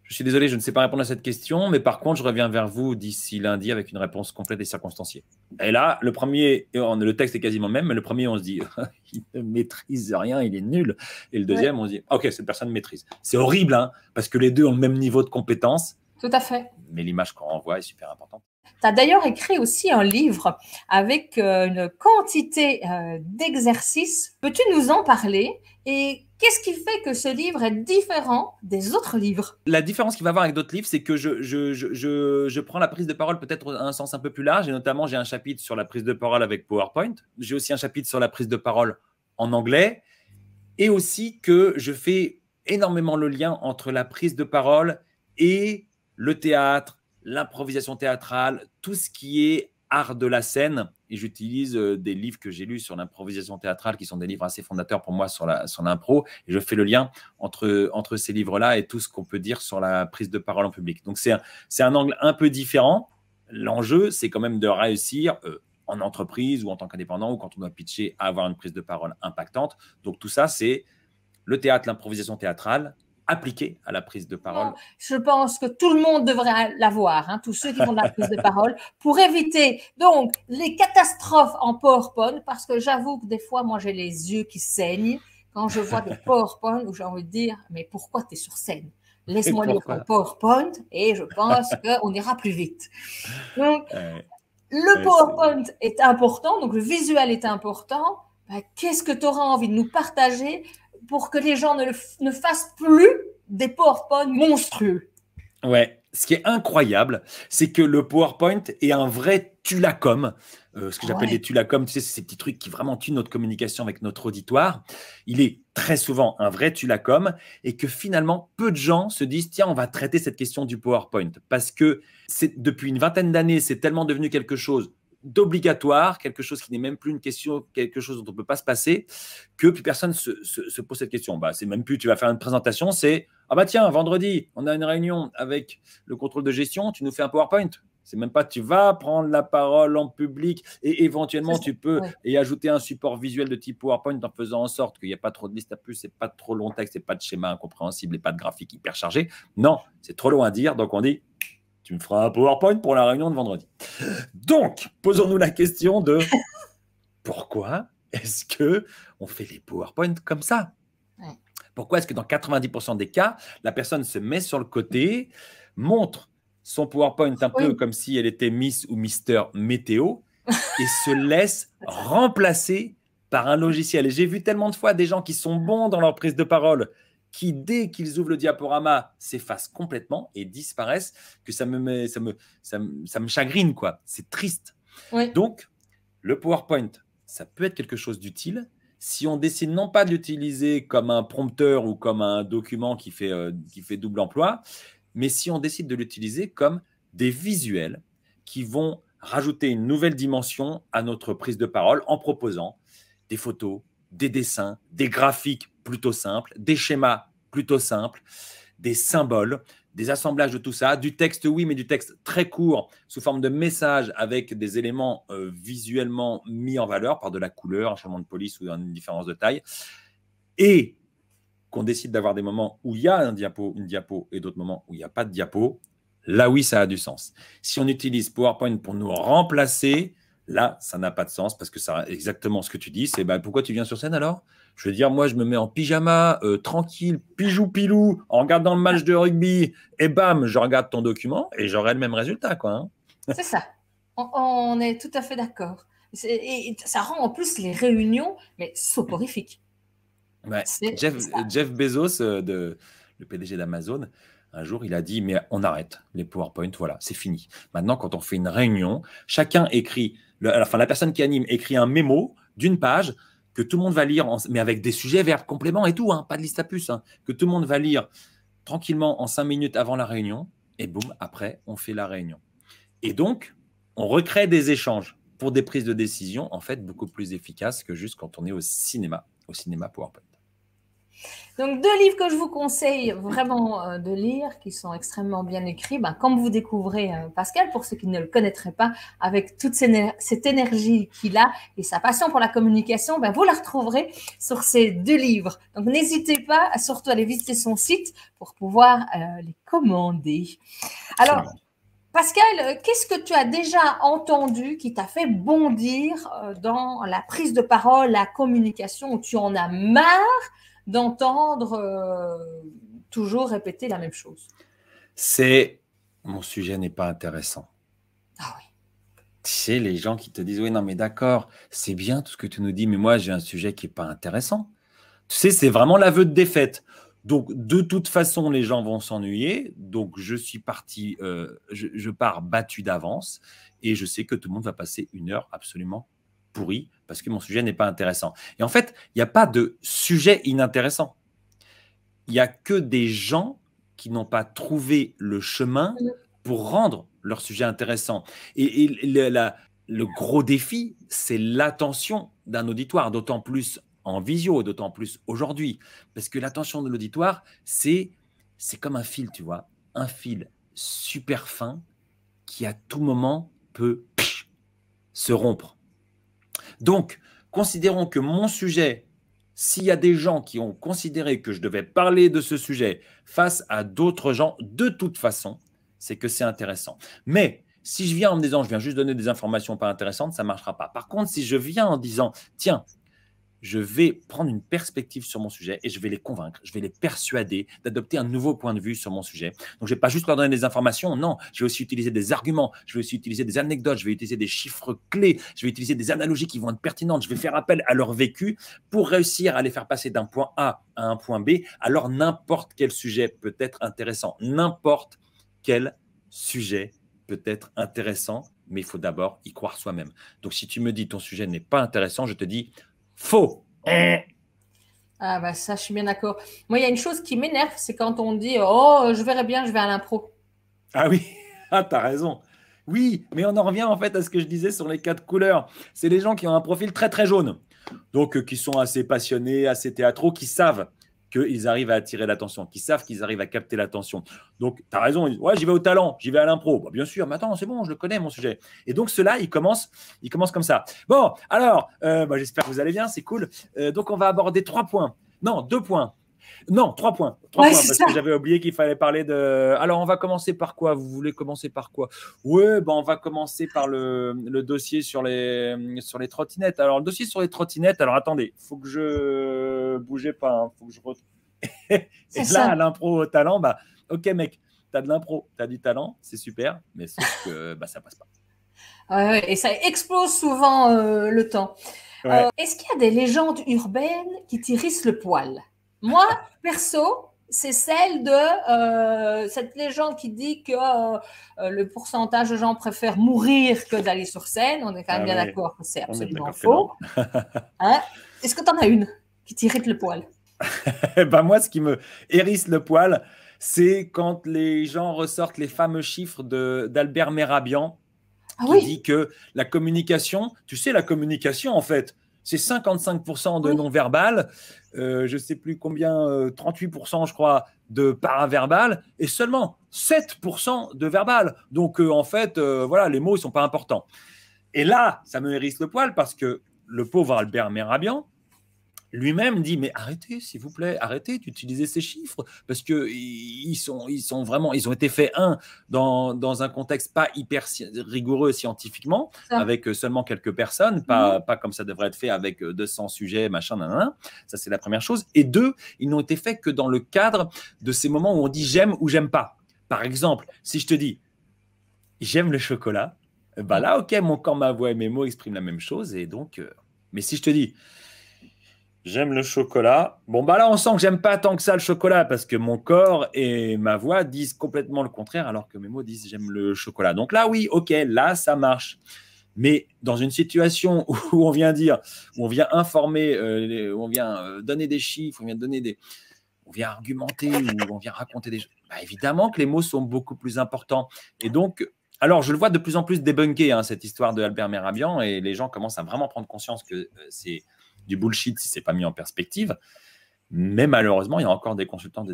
je suis désolé, je ne sais pas répondre à cette question, mais par contre, je reviens vers vous d'ici lundi avec une réponse complète et circonstanciée. Et là, le texte est quasiment le même, mais le premier, on se dit, il ne maîtrise rien, il est nul. Et le deuxième, on se dit, ok, cette personne maîtrise. C'est horrible, hein, parce que les deux ont le même niveau de compétence. Tout à fait. Mais l'image qu'on renvoie est super importante. Tu as d'ailleurs écrit aussi un livre avec une quantité d'exercices. Peux-tu nous en parler? Et qu'est-ce qui fait que ce livre est différent des autres livres? La différence qu'il va avoir avec d'autres livres, c'est que je prends la prise de parole peut-être à un sens un peu plus large. Et notamment, j'ai un chapitre sur la prise de parole avec PowerPoint. J'ai aussi un chapitre sur la prise de parole en anglais. Et aussi que je fais énormément le lien entre la prise de parole et le théâtre, l'improvisation théâtrale, tout ce qui est art de la scène. Et j'utilise des livres que j'ai lus sur l'improvisation théâtrale, qui sont des livres assez fondateurs pour moi sur l'impro. Et je fais le lien entre ces livres-là et tout ce qu'on peut dire sur la prise de parole en public. Donc, c'est un angle un peu différent. L'enjeu, c'est quand même de réussir en entreprise ou en tant qu'indépendant ou quand on doit pitcher à avoir une prise de parole impactante. Donc, tout ça, c'est le théâtre, l'improvisation théâtrale, appliqué à la prise de parole. Non, je pense que tout le monde devrait l'avoir, hein, tous ceux qui font de la prise de parole, pour éviter donc les catastrophes en PowerPoint, parce que j'avoue que des fois, moi, j'ai les yeux qui saignent quand je vois des PowerPoint où j'ai envie de dire, mais pourquoi tu es sur scène? Laisse-moi lire mon PowerPoint et je pense qu'on ira plus vite. Donc, le PowerPoint est important, donc le visuel est important. Ben, qu'est-ce que tu auras envie de nous partager pour que les gens ne fassent plus des PowerPoint monstrueux? Ouais, ce qui est incroyable, c'est que le PowerPoint est un vrai tulacom. Ce que j'appelle des tulacom, tu sais, c'est ces petits trucs qui vraiment tuent notre communication avec notre auditoire. Il est très souvent un vrai tulacom et que finalement, peu de gens se disent, tiens, on va traiter cette question du PowerPoint. Parce que depuis une vingtaine d'années, c'est tellement devenu quelque chose d'obligatoire, quelque chose qui n'est même plus une question, quelque chose dont on ne peut pas se passer, que plus personne se pose cette question. Bah, c'est même plus, tu vas faire une présentation, c'est « Ah bah tiens, vendredi, on a une réunion avec le contrôle de gestion, tu nous fais un PowerPoint ». C'est même pas, tu vas prendre la parole en public et éventuellement tu peux y ajouter un support visuel de type PowerPoint en faisant en sorte qu'il n'y ait pas trop de listes à plus, c'est pas trop long texte, c'est pas de schéma incompréhensible et pas de graphique hyper chargé. Non, c'est trop long à dire, donc on dit tu me feras un PowerPoint pour la réunion de vendredi. Donc, posons-nous la question de pourquoi est-ce qu'on fait les PowerPoint comme ça? Pourquoi est-ce que dans 90% des cas, la personne se met sur le côté, montre son PowerPoint un peu comme si elle était Miss ou Mister Météo et se laisse remplacer par un logiciel? Et j'ai vu tellement de fois des gens qui sont bons dans leur prise de parole, qui, dès qu'ils ouvrent le diaporama, s'effacent complètement et disparaissent, que ça me chagrine, quoi. C'est triste. Donc, le PowerPoint, ça peut être quelque chose d'utile si on décide non pas de l'utiliser comme un prompteur ou comme un document qui fait double emploi, mais si on décide de l'utiliser comme des visuels qui vont rajouter une nouvelle dimension à notre prise de parole en proposant des photos, des dessins, des graphiques plutôt simples, des schémas plutôt simples, des symboles, des assemblages de tout ça, du texte, oui, mais du texte très court, sous forme de message avec des éléments visuellement mis en valeur par de la couleur, un changement de police ou une différence de taille, et qu'on décide d'avoir des moments où il y a une diapo et d'autres moments où il n'y a pas de diapo, là oui, ça a du sens. Si on utilise PowerPoint pour nous remplacer, là, ça n'a pas de sens parce que ça exactement ce que tu dis, c'est pourquoi tu viens sur scène alors? Je veux dire, moi, je me mets en pyjama, tranquille, pijou-pilou, en regardant le match de rugby, et bam, je regarde ton document et j'aurai le même résultat, quoi. Hein. C'est ça. On est tout à fait d'accord. Et ça rend en plus les réunions mais soporifiques. Ouais. Jeff Bezos, le PDG d'Amazon, un jour, il a dit, mais on arrête les PowerPoint, voilà, c'est fini. Maintenant, quand on fait une réunion, chacun écrit, la personne qui anime écrit un mémo d'une page que tout le monde va lire, mais avec des sujets, verbes, compléments et tout, hein, pas de liste à puce, hein, que tout le monde va lire tranquillement en 5 minutes avant la réunion, et boum, après, on fait la réunion. Et donc, on recrée des échanges pour des prises de décision, en fait, beaucoup plus efficaces que juste quand on est au cinéma PowerPoint. Donc, 2 livres que je vous conseille vraiment de lire, qui sont extrêmement bien écrits. Comme vous découvrez Pascal, pour ceux qui ne le connaîtraient pas, avec toute cette énergie qu'il a et sa passion pour la communication, vous la retrouverez sur ces 2 livres. Donc, n'hésitez pas à surtout aller visiter son site pour pouvoir les commander. Alors, Pascal, qu'est-ce que tu as déjà entendu qui t'a fait bondir dans la prise de parole, la communication, où tu en as marre d'entendre toujours répéter la même chose? C'est mon sujet n'est pas intéressant. Ah oui. Tu sais, les gens qui te disent oui, non, mais d'accord, c'est bien tout ce que tu nous dis, mais moi j'ai un sujet qui n'est pas intéressant. Tu sais, c'est vraiment l'aveu de défaite. Donc, de toute façon, les gens vont s'ennuyer. Donc, je suis parti, je pars battu d'avance et je sais que tout le monde va passer une heure absolument pourri parce que mon sujet n'est pas intéressant. Et en fait, il n'y a pas de sujet inintéressant. Il n'y a que des gens qui n'ont pas trouvé le chemin pour rendre leur sujet intéressant. Et le gros défi, c'est l'attention d'un auditoire, d'autant plus en visio, d'autant plus aujourd'hui. Parce que l'attention de l'auditoire, c'est comme un fil, tu vois. Un fil super fin qui, à tout moment, peut se rompre. Donc, considérons que mon sujet, s'il y a des gens qui ont considéré que je devais parler de ce sujet face à d'autres gens, de toute façon, c'est que c'est intéressant. Mais si je viens en me disant, je viens juste donner des informations pas intéressantes, ça ne marchera pas. Par contre, si je viens en disant, tiens, je vais prendre une perspective sur mon sujet et je vais les convaincre, je vais les persuader d'adopter un nouveau point de vue sur mon sujet. Donc, je ne vais pas juste leur donner des informations, non, je vais aussi utiliser des arguments, je vais aussi utiliser des anecdotes, je vais utiliser des chiffres clés, je vais utiliser des analogies qui vont être pertinentes, je vais faire appel à leur vécu pour réussir à les faire passer d'un point A à un point B. Alors, n'importe quel sujet peut être intéressant, n'importe quel sujet peut être intéressant, mais il faut d'abord y croire soi-même. Donc, si tu me dis ton sujet n'est pas intéressant, je te dis faux. Ah ça, je suis bien d'accord. Moi, il y a une chose qui m'énerve, c'est quand on dit « Oh, je verrai bien, je vais à l'impro ». Ah oui, t'as raison. Oui, mais on en revient en fait à ce que je disais sur les 4 couleurs. C'est les gens qui ont un profil très très jaune, donc qui sont assez passionnés, assez théâtraux, qui savent qu'ils arrivent à attirer l'attention, qui savent qu'ils arrivent à capter l'attention. Donc, tu as raison, ils disent, ouais, j'y vais au talent, j'y vais à l'impro. Bien sûr, mais attends, c'est bon, je le connais, mon sujet. Et donc, ceux-là, ils commencent comme ça. Bon, alors, j'espère que vous allez bien, c'est cool. Donc, on va aborder 3 points. Non, 2 points. Non, 3 points. 3 points, parce que j'avais oublié qu'il fallait parler de… Alors, on va commencer par quoi? Vous voulez commencer par quoi? Ouais, on va commencer par le dossier sur les trottinettes. Alors, le dossier sur les trottinettes, alors attendez, il faut que je… Bougez pas, il faut que je… Et là, à l'impro au talent, ok mec, tu as de l'impro, tu as du talent, c'est super, mais sauf que ça passe pas. Et ça explose souvent le temps. Ouais. Est-ce qu'il y a des légendes urbaines qui t'hérissent le poil? Moi, perso, c'est celle de cette légende qui dit que le pourcentage de gens préfèrent mourir que d'aller sur scène. On est quand même bien d'accord que c'est absolument faux. Hein? Est-ce que tu en as une qui t'irrite le poil? Ben moi, ce qui me hérisse le poil, c'est quand les gens ressortent les fameux chiffres d'Albert Mehrabian, qui dit que la communication, tu sais, la communication, en fait, c'est 55% de non-verbal, je ne sais plus combien, 38%, je crois, de paraverbal, et seulement 7% de verbal. Donc, en fait, voilà, les mots ne sont pas importants. Et là, ça me hérisse le poil parce que le pauvre Albert Mehrabian, lui-même dit, mais arrêtez, s'il vous plaît, arrêtez d'utiliser ces chiffres, parce qu'ils ont été faits, dans un contexte pas hyper rigoureux scientifiquement, avec seulement quelques personnes, pas comme ça devrait être fait avec 200 sujets, machin, nanana. Ça, c'est la première chose. Et deux, ils n'ont été faits que dans le cadre de ces moments où on dit j'aime ou j'aime pas. Par exemple, si je te dis, j'aime le chocolat, bah là, ok, mon corps, ma voix et mes mots expriment la même chose, et donc, mais si je te dis, j'aime le chocolat. Bon, bah là, on sent que j'aime pas tant que ça le chocolat parce que mon corps et ma voix disent complètement le contraire alors que mes mots disent j'aime le chocolat. Donc là, oui, ok, là, ça marche. Mais dans une situation où on vient dire, où on vient informer, où on vient donner des chiffres, on vient argumenter, où on vient raconter des choses, bah, évidemment que les mots sont beaucoup plus importants. Et donc, alors, je le vois de plus en plus débunker, cette histoire de Albert Mehrabian, et les gens commencent à vraiment prendre conscience que c'est du bullshit si ce n'est pas mis en perspective. Mais malheureusement, il y a encore des consultants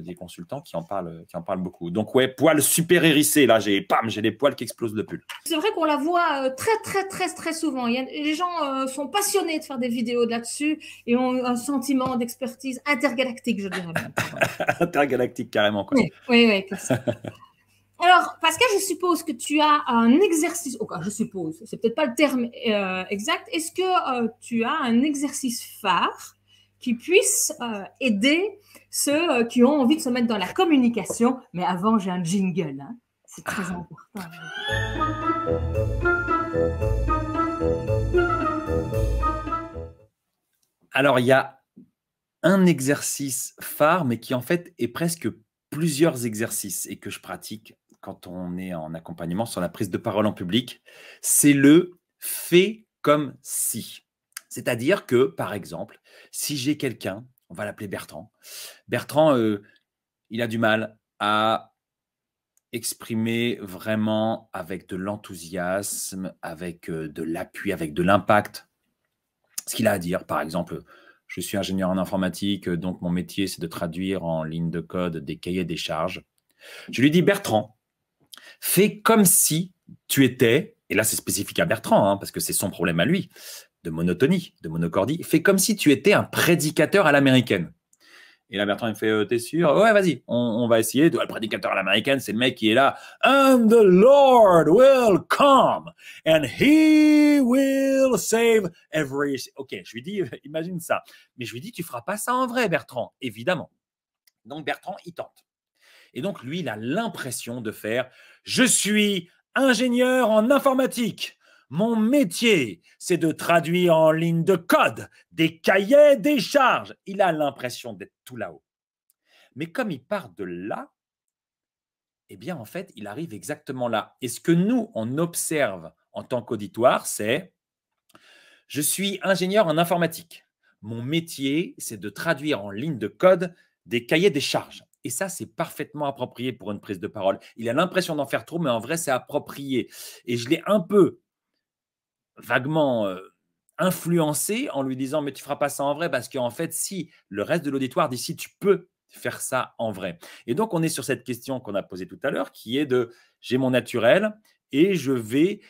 qui en parlent beaucoup. Donc, ouais, poil super hérissé. Là, j'ai les poils qui explosent de pull. C'est vrai qu'on la voit très souvent. Les gens sont passionnés de faire des vidéos là-dessus et ont un sentiment d'expertise intergalactique, je dirais même. Intergalactique, carrément, quoi. Oui. Alors, Pascal, je suppose que tu as un exercice, je suppose, c'est peut-être pas le terme exact, est-ce que tu as un exercice phare qui puisse aider ceux qui ont envie de se mettre dans la communication? Mais avant, j'ai un jingle, hein. C'est très important. Alors, il y a un exercice phare, mais qui en fait est presque plusieurs exercices et que je pratique quand on est en accompagnement sur la prise de parole en public, c'est le « fais comme si ». C'est-à-dire que, par exemple, si j'ai quelqu'un, on va l'appeler Bertrand. Bertrand, il a du mal à exprimer vraiment avec de l'enthousiasme, avec de l'appui, avec de l'impact, ce qu'il a à dire. Par exemple, je suis ingénieur en informatique, donc mon métier, c'est de traduire en ligne de code des cahiers des charges. Je lui dis, Bertrand, fais comme si tu étais, et là c'est spécifique à Bertrand, parce que c'est son problème à lui, de monotonie, de monocordie, fais comme si tu étais un prédicateur à l'américaine. Et là, Bertrand, il me fait, t'es sûr? Ouais, vas-y, on va essayer. Le prédicateur à l'américaine, c'est le mec qui est là. And the Lord will come and he will save every... Ok, je lui dis, imagine ça. Mais je lui dis, tu feras pas ça en vrai, Bertrand, évidemment. Donc, Bertrand, il tente. Et donc, lui, il a l'impression de faire, je suis ingénieur en informatique. Mon métier, c'est de traduire en ligne de code des cahiers des charges. Il a l'impression d'être tout là-haut. Mais comme il part de là, eh bien, en fait, il arrive exactement là. Et ce que nous, on observe en tant qu'auditoire, c'est « Je suis ingénieur en informatique. Mon métier, c'est de traduire en ligne de code des cahiers des charges. » Et ça, c'est parfaitement approprié pour une prise de parole. Il a l'impression d'en faire trop, mais en vrai, c'est approprié. Et je l'ai un peu vaguement influencé en lui disant « mais tu ne feras pas ça en vrai » parce qu'en fait, si le reste de l'auditoire dit « si tu peux faire ça en vrai ». Et donc, on est sur cette question qu'on a posée tout à l'heure qui est de « j'ai mon naturel et je vais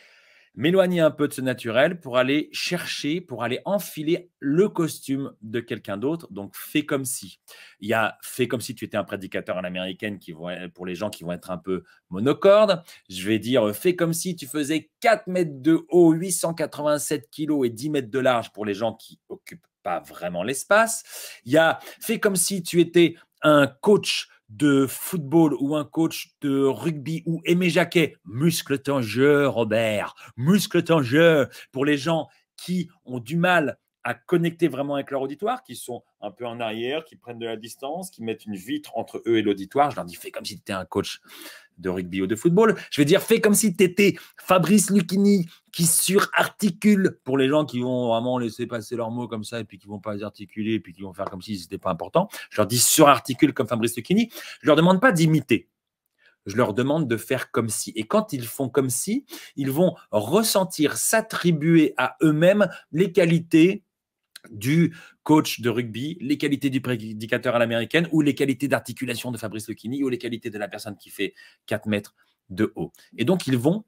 m'éloigner un peu de ce naturel pour aller chercher, pour aller enfiler le costume de quelqu'un d'autre. » Donc, fais comme si. Il y a fais comme si tu étais un prédicateur à l'américaine pour les gens qui vont être un peu monocordes. Je vais dire fais comme si tu faisais 4 mètres de haut, 887 kilos et 10 mètres de large pour les gens qui n'occupent pas vraiment l'espace. Il y a fais comme si tu étais un coach de football ou un coach de rugby ou Aimé Jacquet, muscle ton jeu, Robert, muscle ton jeu, pour les gens qui ont du mal à connecter vraiment avec leur auditoire, qui sont un peu en arrière, qui prennent de la distance, qui mettent une vitre entre eux et l'auditoire. Je leur dis, fais comme si tu étais un coach de rugby ou de football. Je vais dire, fais comme si tu étais Fabrice Lucchini qui surarticule, pour les gens qui vont vraiment laisser passer leurs mots comme ça et puis qui ne vont pas les articuler et puis qui vont faire comme si ce n'était pas important. Je leur dis, surarticule comme Fabrice Lucchini. Je ne leur demande pas d'imiter. Je leur demande de faire comme si. Et quand ils font comme si, ils vont ressentir, s'attribuer à eux-mêmes les qualités du coach de rugby, les qualités du prédicateur à l'américaine ou les qualités d'articulation de Fabrice Lucchini ou les qualités de la personne qui fait 4 mètres de haut. Et donc, ils vont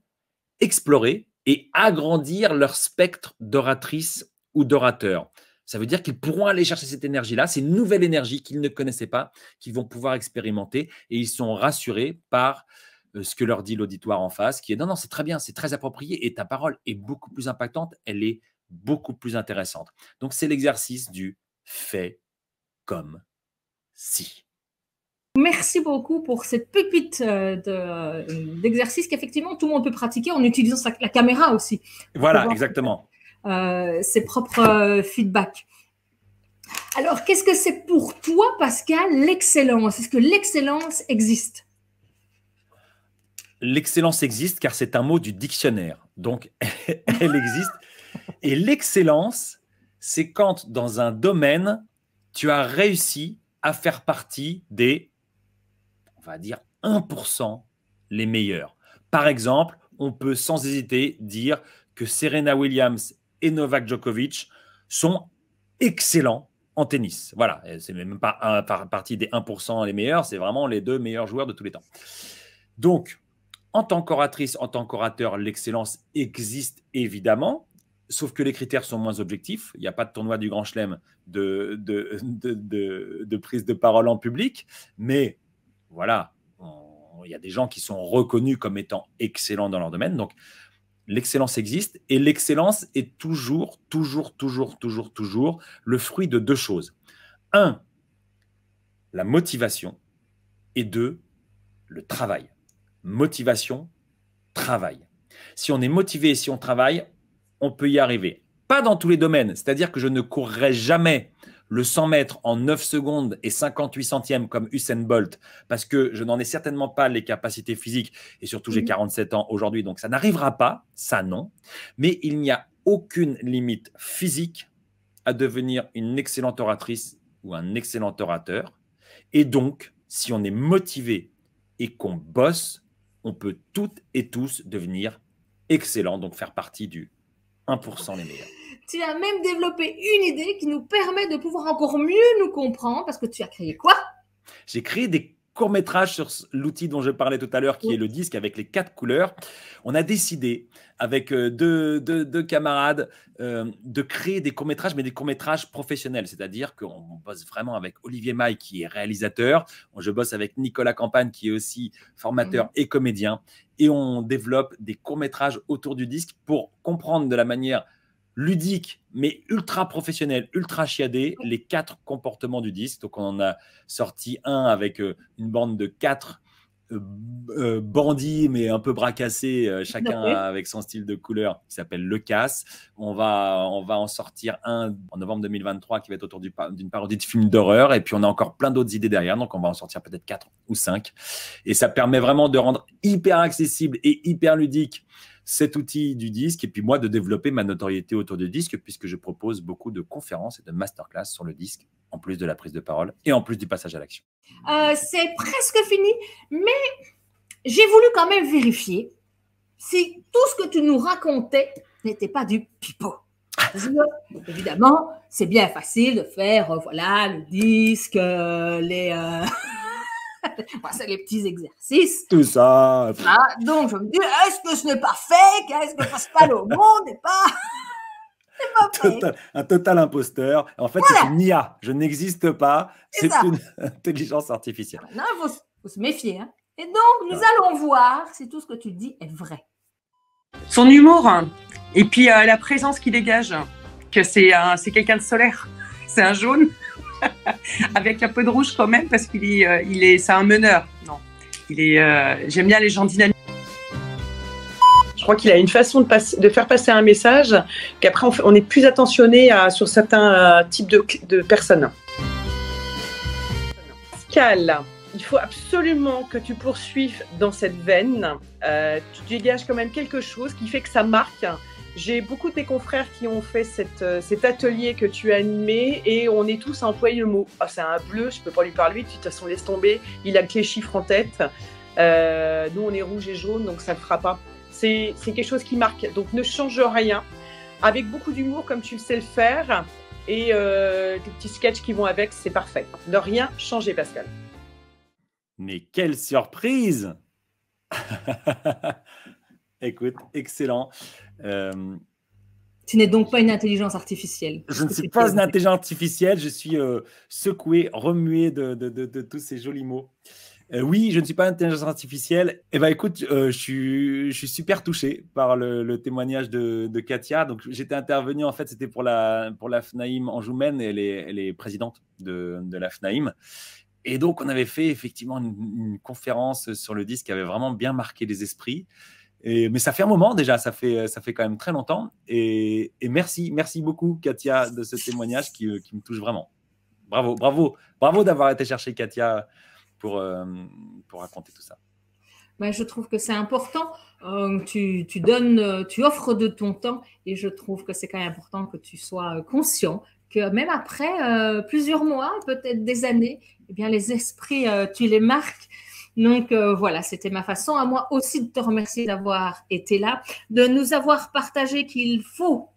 explorer et agrandir leur spectre d'oratrice ou d'orateur. Ça veut dire qu'ils pourront aller chercher cette énergie-là, c'est une nouvelle énergie qu'ils ne connaissaient pas, qu'ils vont pouvoir expérimenter et ils sont rassurés par ce que leur dit l'auditoire en face, qui est non, c'est très bien, c'est très approprié et ta parole est beaucoup plus impactante, elle est beaucoup plus intéressante. Donc, c'est l'exercice du fait comme si. Merci beaucoup pour cette pépite d'exercice qu'effectivement tout le monde peut pratiquer en utilisant la caméra aussi. Voilà, exactement. Ses propres feedbacks. Alors, qu'est-ce que c'est pour toi, Pascal, l'excellence? Est-ce que l'excellence existe? L'excellence existe car c'est un mot du dictionnaire. Donc, elle existe. Et l'excellence, c'est quand dans un domaine, tu as réussi à faire partie des, on va dire, 1% les meilleurs. Par exemple, on peut sans hésiter dire que Serena Williams et Novak Djokovic sont excellents en tennis. Voilà, c'est même pas partie des 1% les meilleurs, c'est vraiment les 2 meilleurs joueurs de tous les temps. Donc, en tant qu'oratrice, en tant qu'orateur, l'excellence existe évidemment. Sauf que les critères sont moins objectifs. Il n'y a pas de tournoi du Grand Chelem de prise de parole en public. Mais voilà, il y a des gens qui sont reconnus comme étant excellents dans leur domaine. Donc, l'excellence existe. Et l'excellence est toujours le fruit de 2 choses. 1, la motivation. Et 2, le travail. Motivation, travail. Si on est motivé et si on travaille, on peut y arriver. Pas dans tous les domaines, c'est-à-dire que je ne courrai jamais le 100 mètres en 9 secondes et 58 centièmes comme Usain Bolt parce que je n'en ai certainement pas les capacités physiques et surtout j'ai 47 ans aujourd'hui, donc ça n'arrivera pas, ça non. Mais il n'y a aucune limite physique à devenir une excellente oratrice ou un excellent orateur. Et donc, si on est motivé et qu'on bosse, on peut toutes et tous devenir excellents, donc faire partie du 1% les meilleurs. Tu as même développé une idée qui nous permet de pouvoir encore mieux nous comprendre parce que tu as créé quoi? J'ai créé des courts-métrages sur l'outil dont je parlais tout à l'heure, qui est le disque avec les 4 couleurs. On a décidé, avec deux camarades, de créer des courts-métrages, mais des courts-métrages professionnels. C'est-à-dire qu'on bosse vraiment avec Olivier Maille, qui est réalisateur. Je bosse avec Nicolas Campagne, qui est aussi formateur et comédien. Et on développe des courts-métrages autour du disque pour comprendre de la manière ludique, mais ultra professionnel, ultra chiadé, les 4 comportements du disque. Donc, on en a sorti un avec une bande de 4 bandits, mais un peu bracassés, chacun avec son style de couleur, qui s'appelle Le Casse. On va en sortir un en novembre 2023 qui va être autour d'une parodie de film d'horreur. Et puis, on a encore plein d'autres idées derrière. Donc, on va en sortir peut-être 4 ou 5. Et ça permet vraiment de rendre hyper accessible et hyper ludique cet outil du disque et puis moi de développer ma notoriété autour du disque puisque je propose beaucoup de conférences et de masterclass sur le disque en plus de la prise de parole et en plus du passage à l'action. C'est presque fini, mais j'ai voulu quand même vérifier si tout ce que tu nous racontais n'était pas du pipeau. Évidemment, c'est bien facile de faire voilà, le disque, c'est les petits exercices. Tout ça. Ah, donc, je me dis, est-ce que ce n'est pas fake? Est-ce que Pascal Aumont n'est pas fake? Un total imposteur. En fait, voilà. C'est une IA. Je n'existe pas. C'est une intelligence artificielle. Non, il faut se méfier. Hein. Et donc, nous allons voir si tout ce que tu dis est vrai. Son humour et puis la présence qu'il dégage, que c'est quelqu'un de solaire. C'est un jaune. Avec un peu de rouge quand même parce c'est un meneur. Non, j'aime bien les gens dynamiques. Je crois qu'il a une façon de faire passer un message qu'après on est plus attentionné sur certains types de personnes. Pascal, il faut absolument que tu poursuives dans cette veine. Tu dégages quand même quelque chose qui fait que ça marque. J'ai beaucoup de mes confrères qui ont fait cet atelier que tu as animé et on est tous à employer le mot. Ah, c'est un bleu, je ne peux pas lui parler, de toute façon laisse tomber, il a que les chiffres en tête. Nous on est rouge et jaune, donc ça ne le fera pas. C'est quelque chose qui marque, donc ne change rien. Avec beaucoup d'humour comme tu le sais le faire et des petits sketchs qui vont avec, c'est parfait. Ne rien changer, Pascal. Mais quelle surprise! Écoute, excellent. Tu n'es donc pas une intelligence artificielle. Je ne suis pas une intelligence artificielle, je suis secoué, remué de tous ces jolis mots. Oui, je ne suis pas une intelligence artificielle. Eh ben, écoute, je suis super touché par le témoignage de Katia. Donc, j'étais intervenu, en fait, c'était pour la FNAIM Anjou-Maine, elle est présidente de la FNAIM. Et donc, on avait fait effectivement une conférence sur le disque qui avait vraiment bien marqué les esprits. Mais ça fait un moment déjà, ça fait quand même très longtemps. Et merci beaucoup, Katia, de ce témoignage qui me touche vraiment. Bravo d'avoir été chercher Katia pour raconter tout ça. Ben, je trouve que c'est important. Tu offres de ton temps et je trouve que c'est quand même important que tu sois conscient que même après plusieurs mois, peut-être des années, eh bien, les esprits, tu les marques. Donc voilà, c'était ma façon à moi aussi de te remercier d'avoir été là, de nous avoir partagé qu'il faut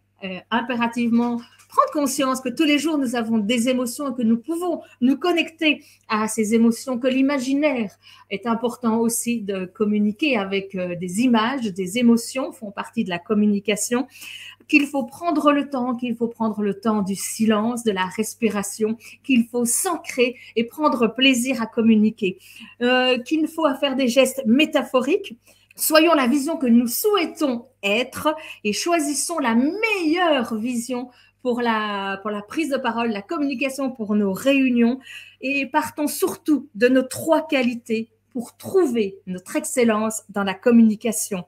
impérativement prendre conscience que tous les jours nous avons des émotions et que nous pouvons nous connecter à ces émotions, que l'imaginaire est important aussi de communiquer avec des images, des émotions font partie de la communication, qu'il faut prendre le temps du silence, de la respiration, qu'il faut s'ancrer et prendre plaisir à communiquer, qu'il faut faire des gestes métaphoriques. Soyons la vision que nous souhaitons être et choisissons la meilleure vision pour la prise de parole, la communication pour nos réunions et partons surtout de nos 3 qualités pour trouver notre excellence dans la communication.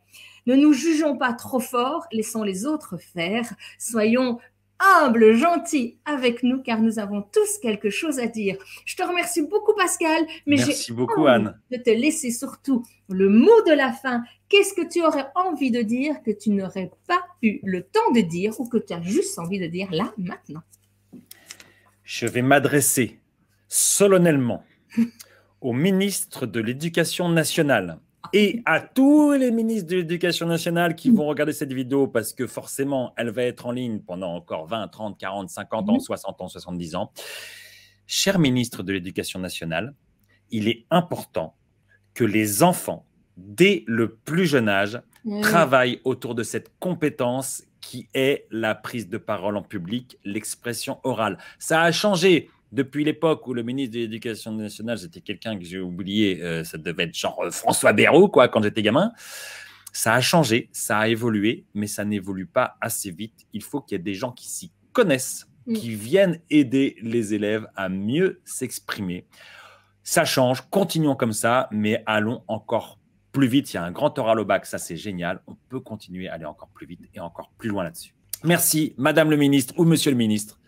Ne nous jugeons pas trop fort, laissons les autres faire, soyons humbles, gentils avec nous car nous avons tous quelque chose à dire. Je te remercie beaucoup Pascal, mais merci beaucoup Anne. De te laisser surtout le mot de la fin. Qu'est-ce que tu aurais envie de dire que tu n'aurais pas eu le temps de dire ou que tu as juste envie de dire là, maintenant? Je vais m'adresser solennellement au ministre de l'Éducation nationale et à tous les ministres de l'Éducation nationale qui vont regarder cette vidéo parce que forcément, elle va être en ligne pendant encore 20, 30, 40, 50 ans, 60 ans, 70 ans. Cher ministre de l'Éducation nationale, il est important que les enfants, dès le plus jeune âge, travaillent autour de cette compétence qui est la prise de parole en public, l'expression orale. Ça a changé depuis l'époque où le ministre de l'Éducation nationale, c'était quelqu'un que j'ai oublié, ça devait être genre François Bayrou, quoi, quand j'étais gamin. Ça a changé, ça a évolué, mais ça n'évolue pas assez vite. Il faut qu'il y ait des gens qui s'y connaissent, qui viennent aider les élèves à mieux s'exprimer. Ça change, continuons comme ça, mais allons encore plus vite. Il y a un grand oral au bac, ça c'est génial. On peut continuer à aller encore plus vite et encore plus loin là-dessus. Merci, Madame le ministre ou Monsieur le ministre,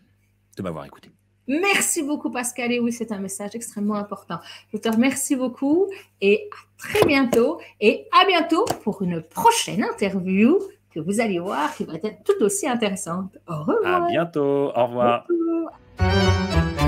de m'avoir écouté. Merci beaucoup Pascal, et oui, c'est un message extrêmement important. Je te remercie beaucoup et à très bientôt. Et à bientôt pour une prochaine interview que vous allez voir qui va être tout aussi intéressante. Au revoir. À bientôt. Au revoir. Bonjour.